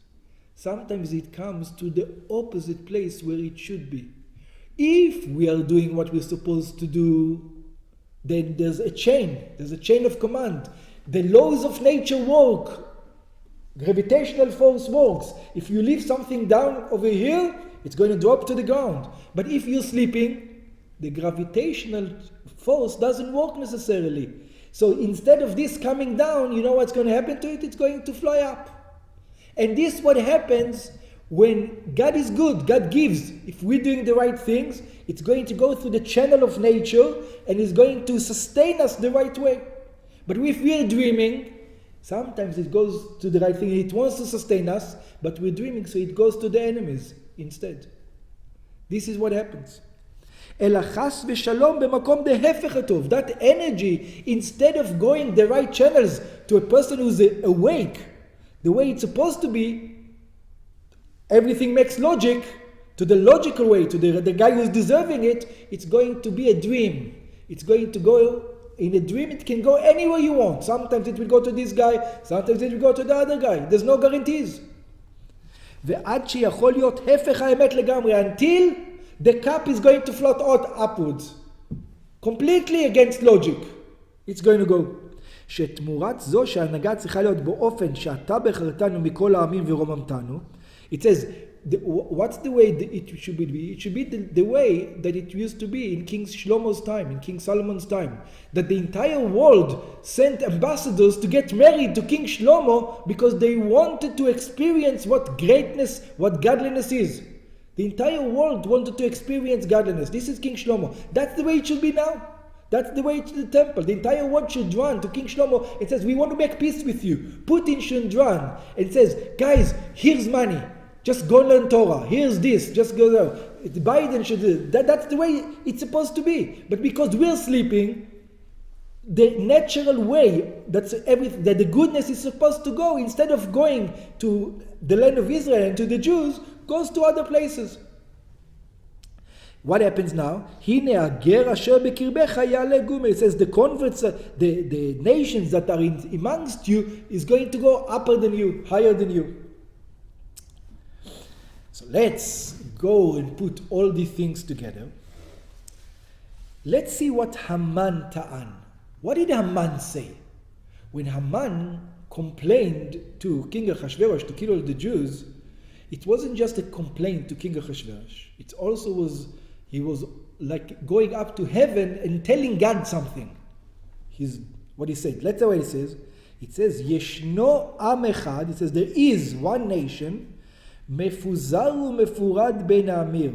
S2: Sometimes it comes to the opposite place where it should be. If we are doing what we're supposed to do, then there's a chain of command. The laws of nature work. Gravitational force works. If you leave something down over here, it's going to drop to the ground. But if you're sleeping, the gravitational force doesn't work necessarily. So instead of this coming down, you know what's going to happen to it? It's going to fly up. And this is what happens when God is good, God gives. If we're doing the right things, it's going to go through the channel of nature and it's going to sustain us the right way. But if we're dreaming, sometimes it goes to the right thing. It wants to sustain us, but we're dreaming, so it goes to the enemies instead. This is what happens. אלא חס ושלום במקום דהפך הטוב. That energy, instead of going the right channels to a person who's awake, the way it's supposed to be, everything makes logic, to the logical way, to the guy who's deserving it, it's going to be a dream. It's going to go, in a dream it can go anywhere you want. Sometimes it will go to this guy, sometimes it will go to the other guy. There's no guarantees. ועד שיכול להיות הפך האמת לגמרי, until the cup is going to float out upwards. Completely against logic. It's going to go. שתמורת זו שההנהגה צריכה להיות באופן שאתה בחרתנו מכל העמים ורוממתנו. It says, what's the way it should be? It should be the way that it used to be in King Shlomo's time, in King Solomon's time. That the entire world sent ambassadors to get married to King Shlomo because they wanted to experience what greatness, what godliness is. The entire world wanted to experience godliness. This is King Shlomo. That's the way it should be now. That's the way to the temple. The entire world should run to King Shlomo. It says, we want to make peace with you. Putin should run. It says, guys, here's money. Just go learn Torah. Here's this. Just go there. Biden should do that. That's the way it's supposed to be. But because we're sleeping, the natural way that the goodness is supposed to go, instead of going to the land of Israel and to the Jews, goes to other places. What happens now? It says the converts, the nations that are amongst you is going to go upper than you, higher than you. So let's go and put all these things together. Let's see what Haman ta'an. What did Haman say? When Haman complained to King Ahasuerus to kill all the Jews, it wasn't just a complaint to King Ahasuerus. It also was, he was like going up to heaven and telling God something. What he said. Let's see what he says. It says, Yeshno am echad. It says, there is one nation, mefuzar umefurad ben amir,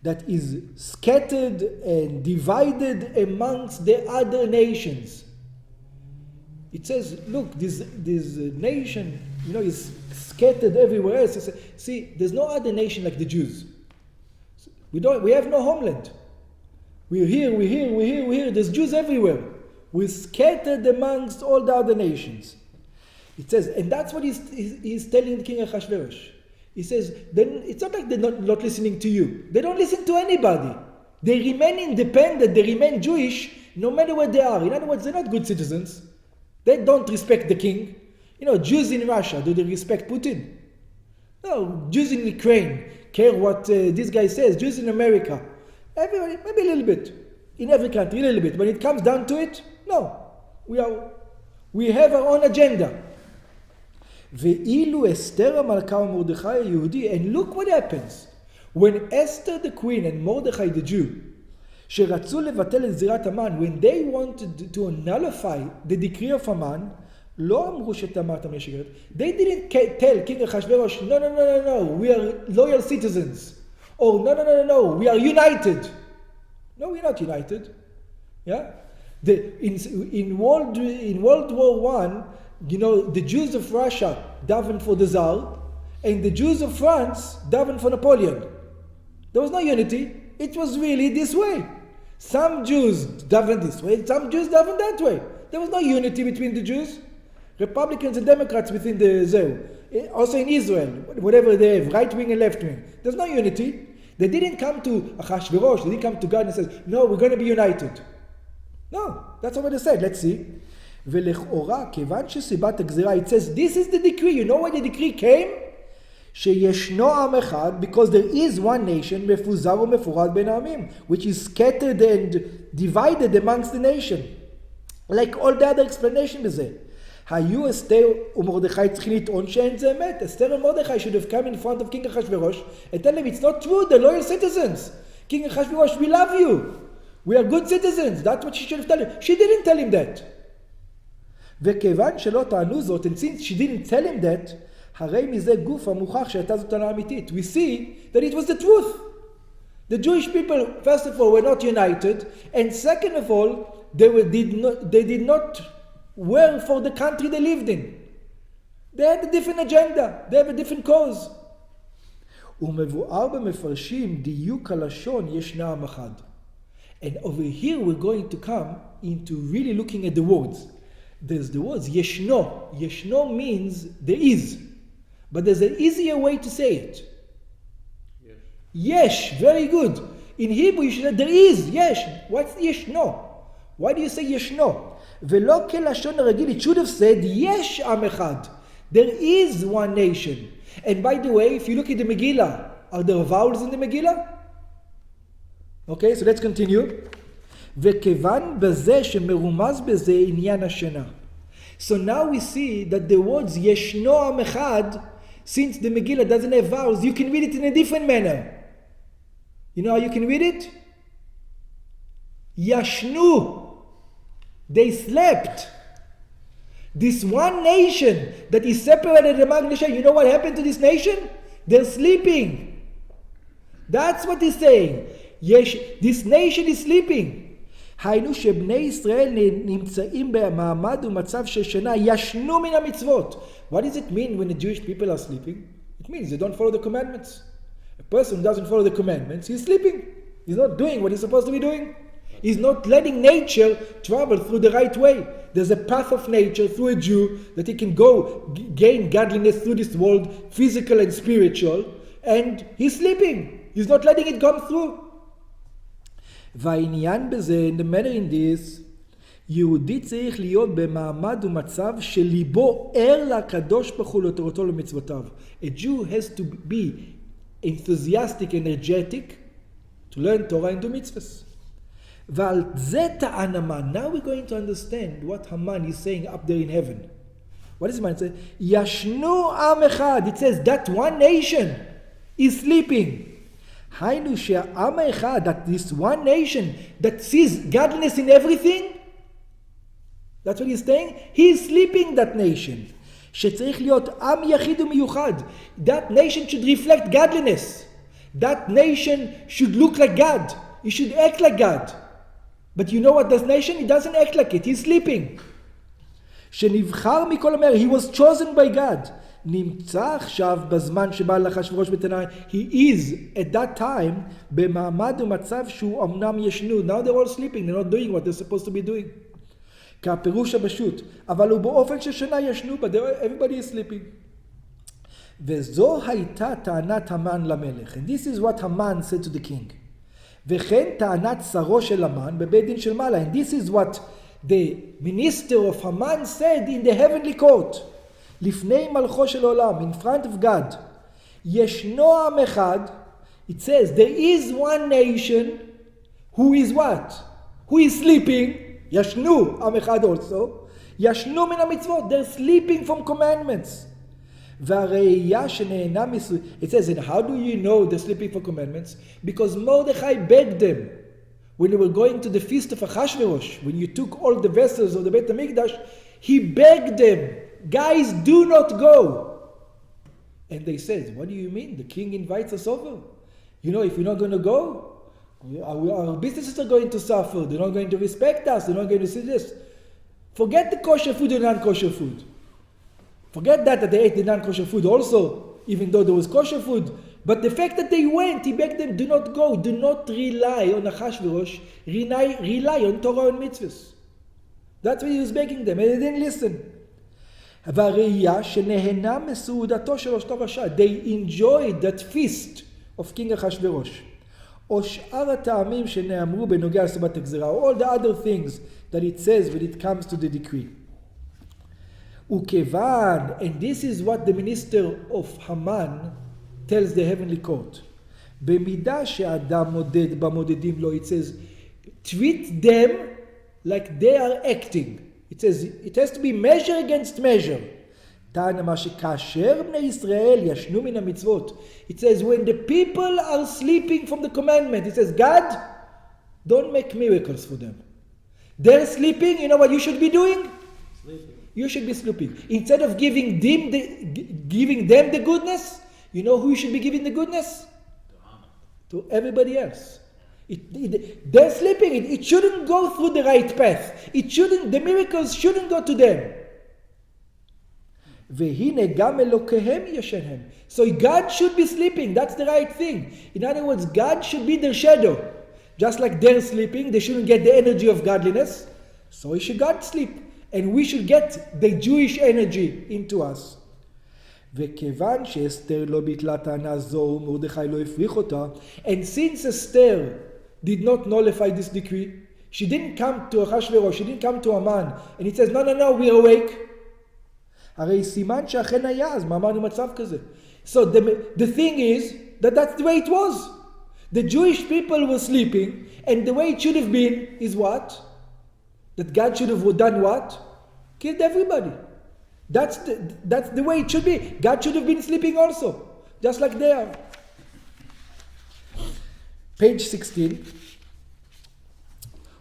S2: that is scattered and divided amongst the other nations. It says, look, this nation, is scattered everywhere else. It says, see, there's no other nation like the Jews. We have no homeland. We're here. There's Jews everywhere. We're scattered amongst all the other nations. It says, and that's what he's telling King Ahasuerus. He says, then it's not like they're not listening to you. They don't listen to anybody. They remain independent. They remain Jewish no matter where they are. In other words, they're not good citizens. They don't respect the king. Jews in Russia, do they respect Putin? No. Jews in Ukraine care what this guy says. Jews in America, everybody, maybe a little bit. In every country, a little bit. When it comes down to it, no. We have our own agenda. ואילו אסתר המלכה ומרדכי היהודי, and look what happens. When Esther the queen and Mordechai the Jew, שרצו לבטל את זירת המן, when they wanted to nullify the decree of Haman, לא אמרו שתמרת משגרת. They didn't tell King Ahasuerus, no, we are loyal citizens. Or no, we are united. No, we're not united. Yeah? In World War I, the Jews of Russia davened for the Tsar, and the Jews of France davened for Napoleon. There was no unity. It was really this way. Some Jews davened this way, some Jews davened that way. There was no unity between the Jews. Republicans and Democrats within the Zeu. Also in Israel, whatever they have, right wing and left wing. There's no unity. They didn't come to Ahasuerus, they didn't come to God and say, no, we're going to be united. No, that's not what they said. Let's see. ולכאורה, כיוון שסיבת הגזירה, it says, this is the decree. You know why the decree came? שישנו עם אחד, because there is one nation, מפוזר ומפורד בין העמים, which is scattered and divided amongst the nation. Like all the other explanation בזה. היו אסתר ומרדכי צריכים לטעון שאין זה אמת. אסתר and Mordechai should have come in front of King Ahasuerus and tell him, it's not true, they're loyal citizens. King Ahasuerus, we love you. We are good citizens. That's what she should have told him. She didn't tell him that. וכיוון שלא טענו זאת, and since she didn't tell him that, הרי מזה גוף המוכח שהייתה זאת טענה אמיתית. We see that it was the truth. The Jewish people, first of all, were not united, and second of all, they did not work for the country they lived in. They had a different agenda. They have a different cause. ומבואר במפרשים דיוק הלשון ישנה עם אחד. And over here we're going to come into really looking at the words. There's the words yeshno. Yeshno means there is. But there's an easier way to say it. Yesh, very good. In Hebrew you should say there is, yesh. What's yeshno? Why do you say yeshno? ולא כלשון הרגיל, it should have said yesh עם אחד. There is one nation. And by the way, if you look at the Megillah, are there vowels in the Megillah? Okay, so let's continue. וכיוון בזה שמרומז בזה עניין השינה. So now we see that the words ישנו עם אחד, since the Megillah doesn't have vowels, you can read it in a different manner. You know how you can read it? ישנו. They slept. This one nation that is separated among nations, you know what happened to this nation? They're sleeping. That's what he's saying. This nation is sleeping. היינו שבני ישראל נמצאים במעמד ומצב של שינה, ישנו מן המצוות. What does it mean when the Jewish people are sleeping? It means they don't follow the commandments. A person who doesn't follow the commandments, he's sleeping. He's not doing what he's supposed to be doing. He's not letting nature travel through the right way. There's a path of nature through a Jew that he can go gain godliness through this world, physical and spiritual, and he's sleeping. He's not letting it come through. והעניין בזה, the matter in this, יהודי צריך להיות במעמד ומצב שליבו ער לקדוש ברוך הוא לתורתו ולמצוותיו. A Jew has to be enthusiastic, energetic, to learn Torah and do mitzvahs. ועל זה טען המן. Now we're going to understand what Haman is saying up there in heaven. What is Haman saying? ישנו עם אחד. It says that one nation is sleeping. היינו שהעם האחד, that this one nation that sees godliness in everything, that's what he's saying, he is sleeping, that nation. שצריך להיות עם יחיד ומיוחד. That nation should reflect godliness. That nation should look like God. He should act like God. But you know what this nation? He doesn't act like it. He's sleeping. שנבחר מכל המר. He was chosen by God. נמצא עכשיו בזמן שבא לאחשוורוש בתנאי. He is at that time במעמד ומצב שהוא אמנם ישנו. Now they're all sleeping. They're not doing what they're supposed to be doing. כפירוש הפשוט. אבל הוא באופן ששינה ישנו. But everybody is sleeping. וזו הייתה טענת המן למלך. And this is what Haman said to the king. וכן טענת שרו של המן בבית דין של מעלה. And this is what the minister of Haman said in the heavenly court. לפני מלכו של עולם, in front of God. ישנו עם אחד, it says, there is one nation who is what? Who is sleeping. ישנו עם אחד also. ישנו מן המצוות. They're sleeping from commandments. והראייה שנהנה מסוים. It says, and how do you know they're sleeping for commandments? Because Mordechai begged them. When they were going to the feast of Achashverosh, when you took all the vessels of the Beit HaMikdash, he begged them, guys, do not go. And they said, what do you mean? The king invites us over. You know, if we're not going to go, our businesses are going to suffer. They're not going to respect us. They're not going to see this. Forget the kosher food and non-kosher food. Forget that they ate the non-kosher food also, even though there was kosher food. But the fact that they went, he begged them, do not go. Do not rely on Achashverosh. Rely on Torah and mitzvahs. That's what he was begging them, and they didn't listen. והראייה שנהנה מסעודתו של אותו רשע. They enjoyed that feast of King Achashverosh. או שאר הטעמים שנאמרו בנוגע לסיבת הגזירה. All the other things that it says when it comes to the decree. וכיוון, and this is what the minister of Haman tells the heavenly court. במידה שהאדם מודד במודדים לו, it says, treat them like they are acting. It says, it has to be measure against measure. טען מה שכאשר בני ישראל ישנו מן המצוות. It says, when the people are sleeping from the commandment, it says, God, don't make miracles for them. They're sleeping, you know what you should be doing? Sleeping. You should be sleeping. Instead of giving them the goodness, you know who you should be giving the goodness? To everybody else. They're sleeping. It shouldn't go through the right path. The miracles shouldn't go to them. והנה גם אלוקיהם ישנם. So God should be sleeping. That's the right thing. In other words, God should be their shadow. Just like they're sleeping, they shouldn't get the energy of godliness. So should God sleep. And we should get the Jewish energy into us. וכיוון שאסתר לא ביטלה טענה זו ומרדכי לא הפריך אותה, and since Esther did not nullify this decree, she didn't come to Achashverosh, she didn't come to Haman, and it says, no, we're awake. הרי סימן שאכן היה, אז מה אמרנו מצב כזה? So the thing is, that's the way it was. The Jewish people were sleeping, and the way it should have been is what? That God should have done what? Killed everybody. That's the way it should be. God should have been sleeping also, just like they are. Page 16.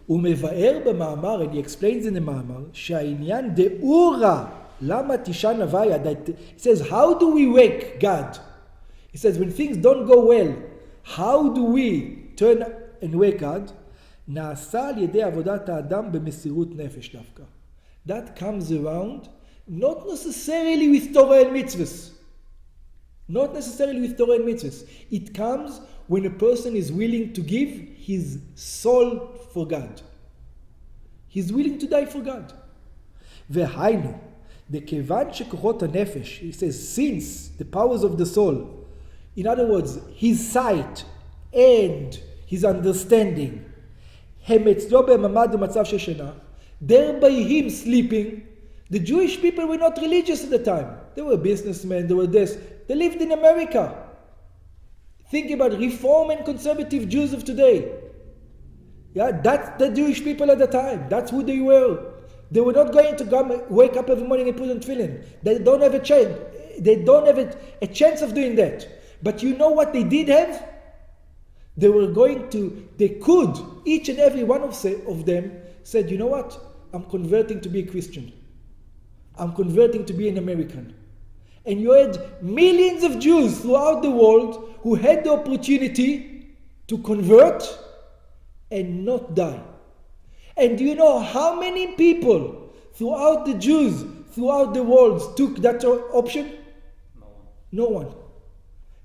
S2: הוא מבאר במאמר, and he explains in the מאמר, שהעניין דאורה, למה תשען הוויה, that it says, how do we wake God? He says, when things don't go well, How do we turn and wake God? נעשה על ידי עבודת האדם במסירות נפש דווקא. That comes around not necessarily with Torah and mitzvahs. Not necessarily with Torah and mitzvahs. It comes when a person is willing to give his soul for God. He's willing to die for God. והיינו, דכיוון שכוחות הנפש, he says, since the powers of the soul, in other words, his sight and his understanding, הם אצלו בממד ומצב של שינה, thereby him sleeping. The Jewish people were not religious at the time. They were businessmen, they were this. They lived in America. Think about Reform and conservative Jews of today. Yeah, that's the Jewish people at the time. That's who they were. They were not going to come, wake up every morning and put on tefillin. They don't have a chance. They don't have a chance of doing that. But you know what they did have? They could, each and every one of them said, you know what? I'm converting to be a Christian. I'm converting to be an American. And you had millions of Jews throughout the world who had the opportunity to convert and not die. And do you know how many people throughout the Jews, throughout the world, took that option? No one.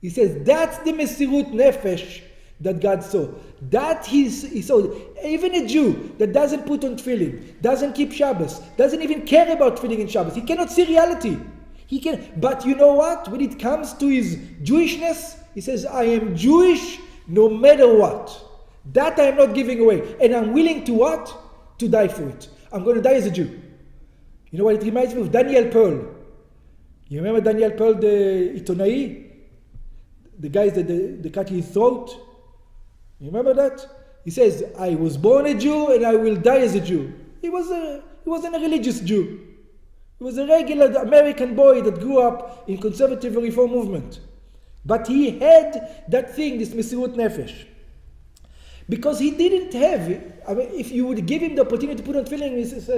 S2: He says that's the Mesirut Nefesh that God saw. That he saw. Even a Jew that doesn't put on tefillin, doesn't keep Shabbos, doesn't even care about tefillin in Shabbos, he cannot see reality. He can, but you know what? When it comes to his Jewishness, he says, I am Jewish no matter what. That I am not giving away. And I'm willing to what? To die for it. I'm going to die as a Jew. You know what it reminds me of? Daniel Pearl. You remember Daniel Pearl, the Itonai? The guy that cut his throat? You remember that? He says, I was born a Jew and I will die as a Jew. He wasn't a religious Jew. He was a regular American boy that grew up in conservative reform movement. But he had that thing, this Mesirut Nefesh. Because he didn't have, if you would give him the opportunity to put on tefillin, he says,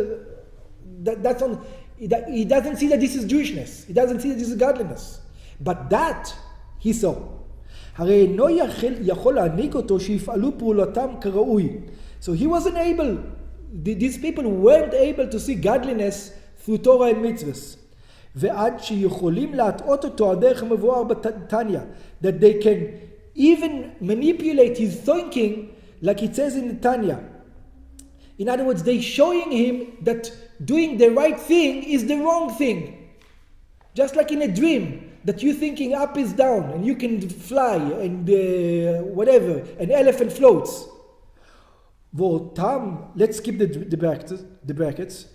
S2: he doesn't see that this is Jewishness. He doesn't see that this is godliness. But that, he saw. הרי אינו יכול להעניק אותו שיפעלו פעולתם כראוי. So he wasn't able, these people weren't able to see godliness through Torah and mitzvahs. ועד שיכולים להטעות אותו הדרך המבואר בתניא, that they can even manipulate his thinking like it says in the Tanya. In other words, they're showing him that doing the right thing is the wrong thing. Just like in a dream, that you're thinking up is down and you can fly and whatever, an elephant floats. ואותם, let's skip the brackets.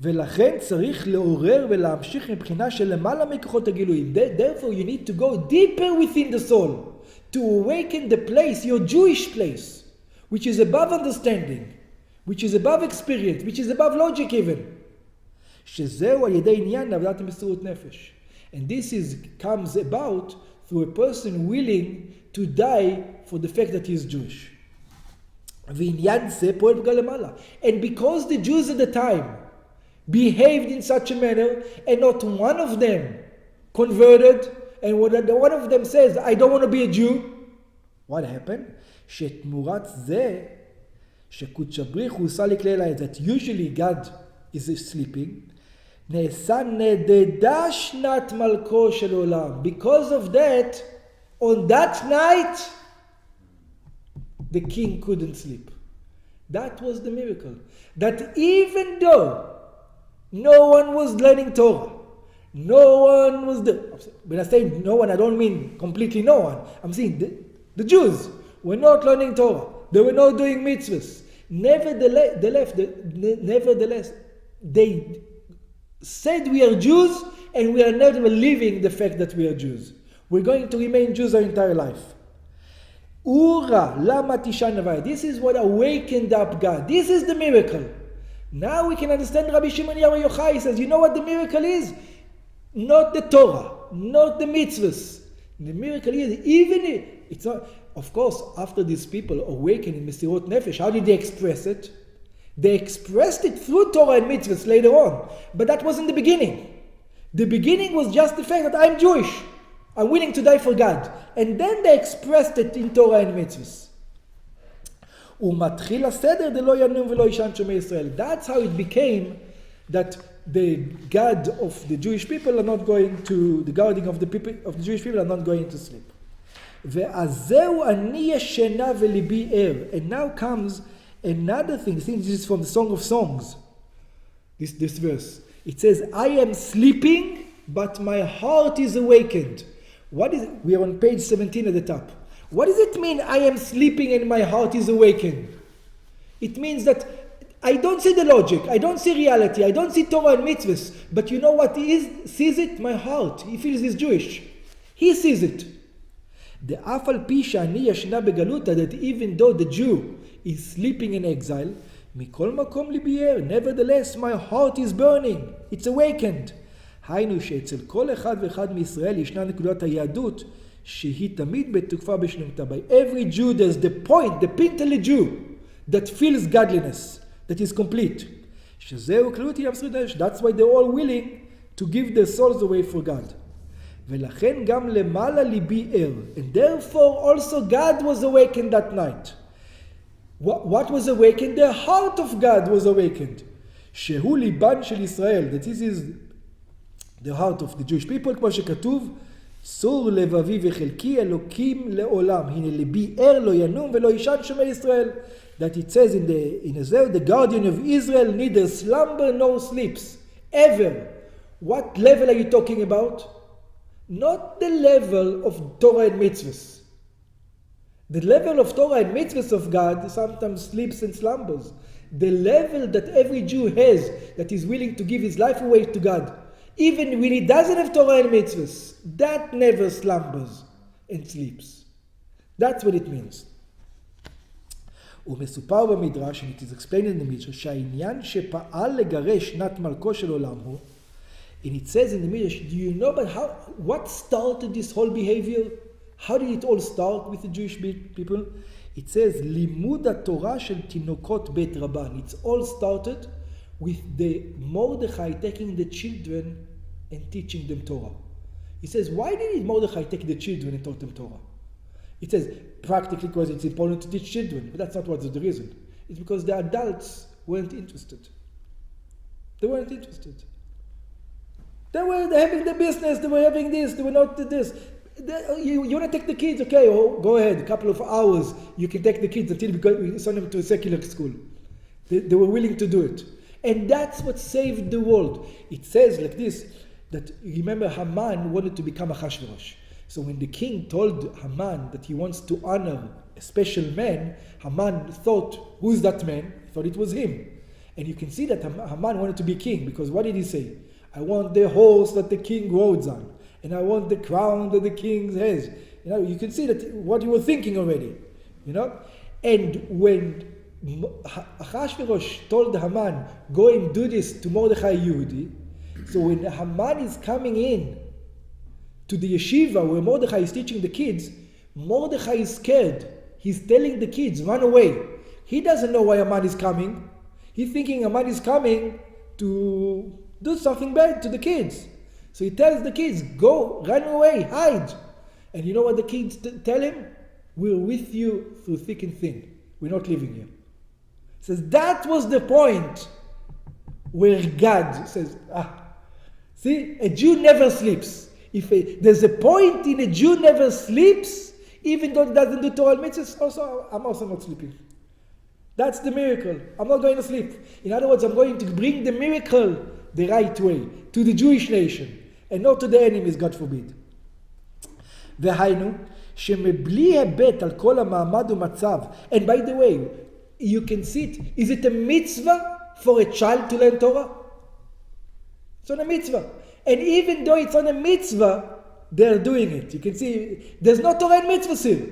S2: ולכן צריך לעורר ולהמשיך מבחינה של למעלה מכוחות הגילויים. Therefore you need to go deeper within the soul to awaken the place, your Jewish place, which is above understanding, which is above experience, which is above logic even. שזהו על ידי עניין לעבודת מסירות נפש. And this comes about through a person willing to die for the fact that he is Jewish. ועניין זה פועל בגלל למעלה. And because the Jews at the time behaved in such a manner, and not one of them converted, and one of them says, I don't want to be a Jew, what happened? שתמורת זה, שקודש הבריך הוא עושה לכלל העת, that usually God is sleeping, נעשה נדדה שנת מלכו של עולם. Because of that, on that night, the king couldn't sleep. That was the miracle. That even though no one was learning Torah, no one was when I say no one, I don't mean completely no one. I'm saying the Jews were not learning Torah. They were not doing mitzvahs. Nevertheless, they said we are Jews and we are never believing the fact that we are Jews. We're going to remain Jews our entire life. Ura lama tishan navai. This is what awakened up God. This is the miracle. Now we can understand Rabbi Shimon Bar Yochai says, you know what the miracle is? Not the Torah, not the mitzvahs. The miracle is, it's not, of course, after these people awakened in Mesirut Nefesh, how did they express it? They expressed it through Torah and mitzvahs later on. But that wasn't the beginning. The beginning was just the fact that I'm Jewish. I'm willing to die for God. And then they expressed it in Torah and mitzvahs. ומתחיל הסדר דלא ינום ולא יישן שומר ישראל. That's how it became that the God of the Jewish people are not going to, the guarding of the people of the Jewish people are not going to sleep. ועזהו אני ישנה וליבי ער. And now comes another thing. I think this is from the Song of Songs. This verse. It says, I am sleeping, but my heart is awakened. What is it? We are on page 17 at the top. What does it mean, I am sleeping and my heart is awakened? It means that I don't see the logic, I don't see reality, I don't see Torah and mitzvahs. But you know what sees it? My heart. He feels he's Jewish. He sees it. The afal pisha ani yashna begaluta, that even though the Jew is sleeping in exile, mikol makom libi er, nevertheless my heart is burning, it's awakened. היינו שאצל כל אחד ואחד מישראל ישנה נקודת היהדות שהיא תמיד בתוקפה בשלמותה. By every Jew there's the point, the pintele Jew that feels godliness, that is complete. שזהו כללות ים שרידש. That's why they're all willing to give their souls away for God. ולכן גם למעלה ליבי ער. And therefore also God was awakened that night. What was awakened? The heart of God was awakened. שהוא ליבן של ישראל. That this is the heart of the Jewish people, כמו שכתוב, צור לבבי וחלקי אלוקים לעולם. הנה ליבי ער לא ינום ולא יישן שומר ישראל. That it says in Isaiah, the guardian of Israel neither slumber nor sleeps. Ever. What level are you talking about? Not the level of Torah and mitzvahs. The level of Torah and mitzvahs of God sometimes sleeps and slumbers. The level that every Jew has, that is willing to give his life away to God, even when he doesn't have Torah and mitzvahs, that never slumbers and sleeps. That's what it means. ומסופר במדרש, and it is explained in the Midrash, שהעניין שפעל לגרש שנת מלכו של עולם הוא, and it says in the Midrash, do you know about what started this whole behavior? How did it all start with the Jewish people? It says, לימוד התורה של תינוקות בית רבן. It's all started with the Mordechai taking the children and teaching them Torah. He says, why did Mordechai take the children and taught them Torah? It says, practically because it's important to teach children, but that's not what's the reason. It's because the adults weren't interested. They weren't interested. They were having the business, they were having this, they were not this. You want to take the kids? Okay, go ahead, a couple of hours. You can take the kids until you send them to a secular school. They were willing to do it. And that's what saved the world. It says like this, that remember Haman wanted to become Achashverosh. So when the king told Haman that he wants to honor a special man, Haman thought, who's that man? He thought it was him. And you can see that Haman wanted to be king, because what did he say? I want the horse that the king rides on, and I want the crown that the king has. You can see that what you were thinking already. And when Achashverosh told Haman, go and do this to Mordechai Yehudi, so when Haman is coming in to the yeshiva where Mordechai is teaching the kids, Mordechai is scared. He's telling the kids, run away. He doesn't know why Haman is coming. He's thinking Haman is coming to do something bad to the kids. So he tells the kids, go, run away, hide. And you know what the kids tell him? We're with you through thick and thin. We're not leaving you. He says, that was the point where God says, see, a Jew never sleeps. If there's a point in a Jew never sleeps, even though he doesn't do Torah and mitzvahs, I'm also not sleeping. That's the miracle. I'm not going to sleep. In other words, I'm going to bring the miracle the right way, to the Jewish nation, and not to the enemies, God forbid. והיינו, שמבלי היבט על כל המעמד ומצב, and by the way, you can see it, is it a mitzvah for a child to learn Torah? It's not a mitzvah. And even though it's not a mitzvah, they're doing it. You can see, there's no Torah and mitzvahs here.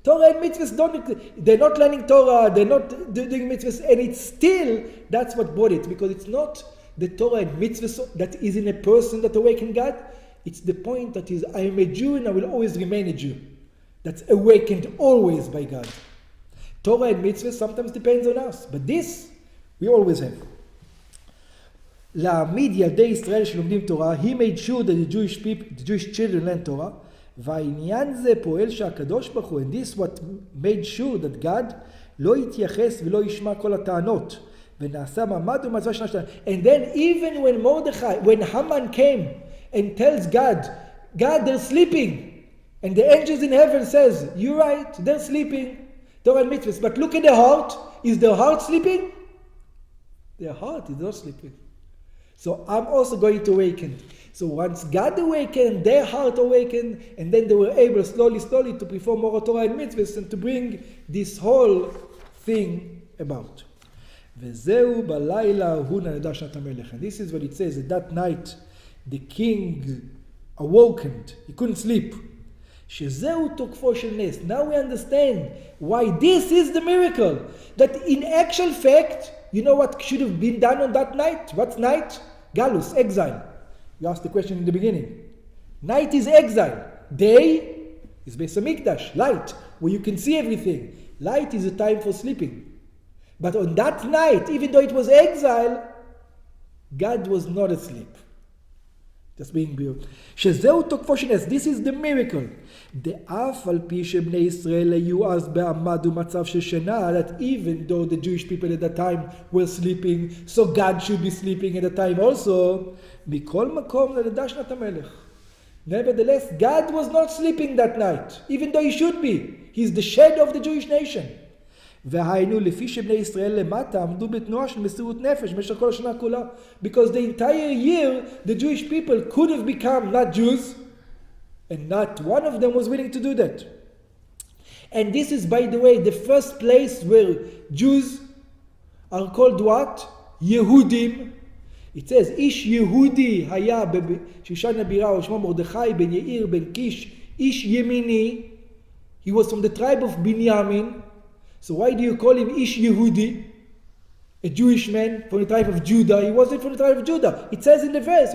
S2: Torah and mitzvahs, they're not learning Torah, they're not doing mitzvahs, and it's still, that's what brought it, because it's not the Torah and mitzvahs that is in a person that awakened God. It's the point that is, I am a Jew and I will always remain a Jew. That's awakened always by God. Torah and mitzvahs sometimes depends on us, but this, we always have. להעמיד ילדי ישראל שלומדים תורה, he made sure that the Jewish children learn Torah, והעניין זה פועל שהקדוש ברוך הוא, and this what made sure that God לא יתייחס ולא ישמע כל הטענות, ונעשה מעמד ומצווה שנה שנה. And then even when Mordechai, when Haman came and tells God, they're sleeping, and the angels in heaven says, you're right, they're sleeping, Torah and Mitzvoth, but look at their heart. Is their heart sleeping? Their heart is not sleeping. So I'm also going to awaken. So once God awakened, their heart awakened, and then they were able slowly to perform more Torah and Mitzvoth and to bring this whole thing about. וזהו בלילה ההוא נדע שנת המלך. And this is what it says, that that night the king awakened, he couldn't sleep. שזהו תוקפו של נס. Now we understand why this is the miracle. That in actual fact, you know what should have been done on that night? What's night? Galus, exile. You asked the question in the beginning. Night is exile. Day is Beis Hamikdash, light, where you can see everything. Light is a time for sleeping. But on that night, even though it was exile, God was not asleep. Just being beautiful. שזהו תוקפו של נס. This is the miracle. דאף על פי שבני ישראל היו אז בעמד ומצב של שינה, that even though the Jewish people at that time were sleeping, so God should be sleeping at the time also, מכל מקום נדע שנת המלך. Nevertheless, God was not sleeping that night, even though he should be. He's the shadow of the Jewish nation. והיינו לפי שבני ישראל למטה עמדו בתנועה של מסירות נפש במשך כל השנה כולה. Because the entire year the Jewish people could have become not Jews, and not one of them was willing to do that. And this is, by the way, the first place where Jews are called what? Yehudim. It says, איש יהודי היה שושן הבירה ושמו מרדכי בן יאיר בן קיש איש ימיני. He was from the tribe of Binyamin. So why do you call him Ish Yehudi? A Jewish man from the tribe of Judah. He wasn't from the tribe of Judah. It says in the verse,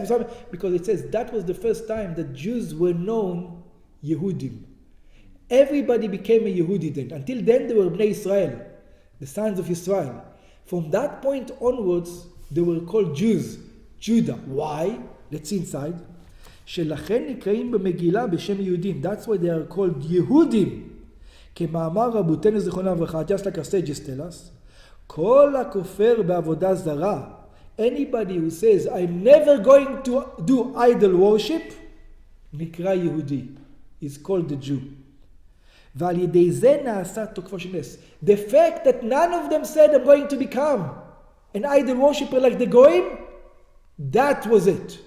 S2: because it says that was the first time that Jews were known Yehudim. Everybody became a Yehudi then. Until then they were Bnei Israel, the sons of Israel. From that point onwards, they were called Jews, Judah. Why? Let's see inside. שלכן נקראים במגילה בשם יהודים. That's why they are called Yehudim. כמאמר רבותינו זיכרונם לברכה, just like our sages tell us, כל הכופר בעבודה זרה, anybody who says, I'm never going to do idol worship, נקרא יהודי, is called the Jew. ועל ידי זה נעשה תוקפו של נס. The fact that none of them said, I'm going to become an idol worshipper like the Goyim, that was it.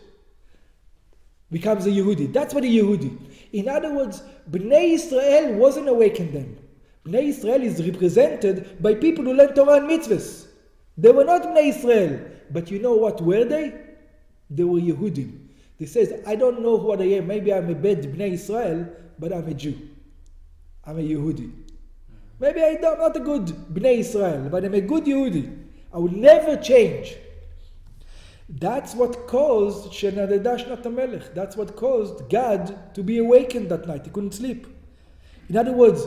S2: Becomes a Yehudi. That's what a Yehudi. In other words, Bnei Israel wasn't awakened then. Bnei Israel is represented by people who learn Torah and Mitzvahs. They were not Bnei Israel. But you know what were they? They were Yehudim. They says, I don't know what I am. Maybe I'm a bad Bnei Israel, but I'm a Jew. I'm a Yehudi. Maybe I'm not a good Bnei Israel, but I'm a good Yehudi. I will never change. That's what caused Shenadada Shnat HaMelech. That's what caused God to be awakened that night. He couldn't sleep. In other words,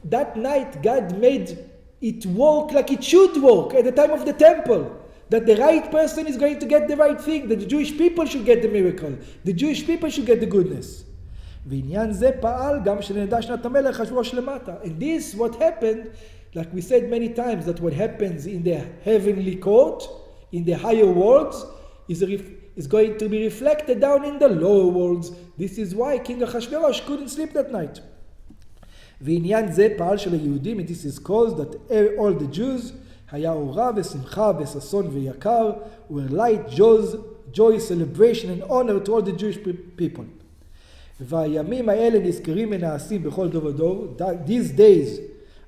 S2: that night God made it work like it should work at the time of the temple. That the right person is going to get the right thing. That the Jewish people should get the miracle. The Jewish people should get the goodness. ועניין זה פעל גם שנדע שנת המלך השבוע למטה. And this what happened, like we said many times, that what happens in the heavenly court, in the higher worlds, is going to be reflected down in the lower worlds. This is why King Achashverosh couldn't sleep that night. ועניין זה פעל של היהודים, and this is caused that all the Jews, היה אורה ושמחה וששון ויקר, were light, joy, celebration and honor to all the Jewish people. והימים האלה נזכרים ונעשים בכל דור ודור. These days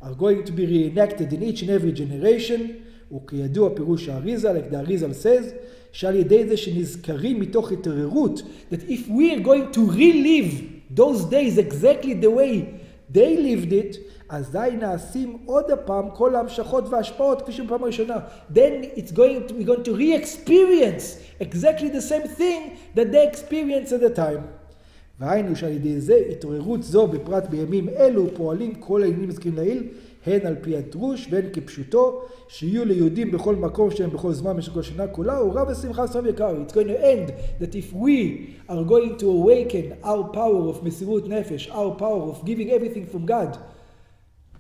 S2: are going to be reenacted in each and every generation. וכידוע פירוש האריזה, like the Arizal says, שעל ידי זה שנזכרים מתוך התעוררות, that if we are going to relive those days exactly the way they lived it, אזי נעשים עוד הפעם כל ההמשכות וההשפעות כפי שבפעם הראשונה. Then we're going to re-experience exactly the same thing that they experienced at the time. והיינו שעל ידי זה התעוררות זו בפרט בימים אלו פועלים כל העניינים מזכירים לעיל, הן על פי הדרוש והן כפשוטו, שיהיו ליהודים בכל מקום שהם בכל זמן במשך כל שנה כולה, ורב ושמחה סוף יקר. It's going to end that if we are going to awaken our power of מסירות נפש, our power of giving everything from God,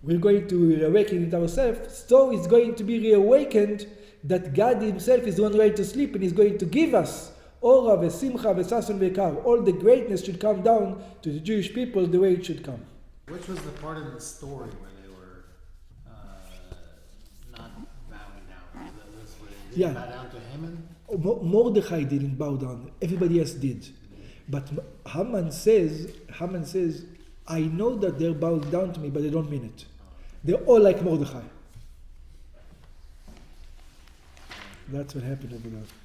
S2: we're going to reawaken it ourselves, so it's going to be reawakened that God himself is the one ready to sleep and he's going to give us Ora v'simcha v'sason v'ikar. All the greatness should come down to the Jewish people the way it should come.
S4: Which was the part in the story where they were not bowing down? That's where they didn't bow down to Haman?
S2: Mordechai didn't bow down. Everybody else did. But Haman says, I know that they're bowing down to me, but they don't mean it. They're all like Mordechai. That's what happened over there.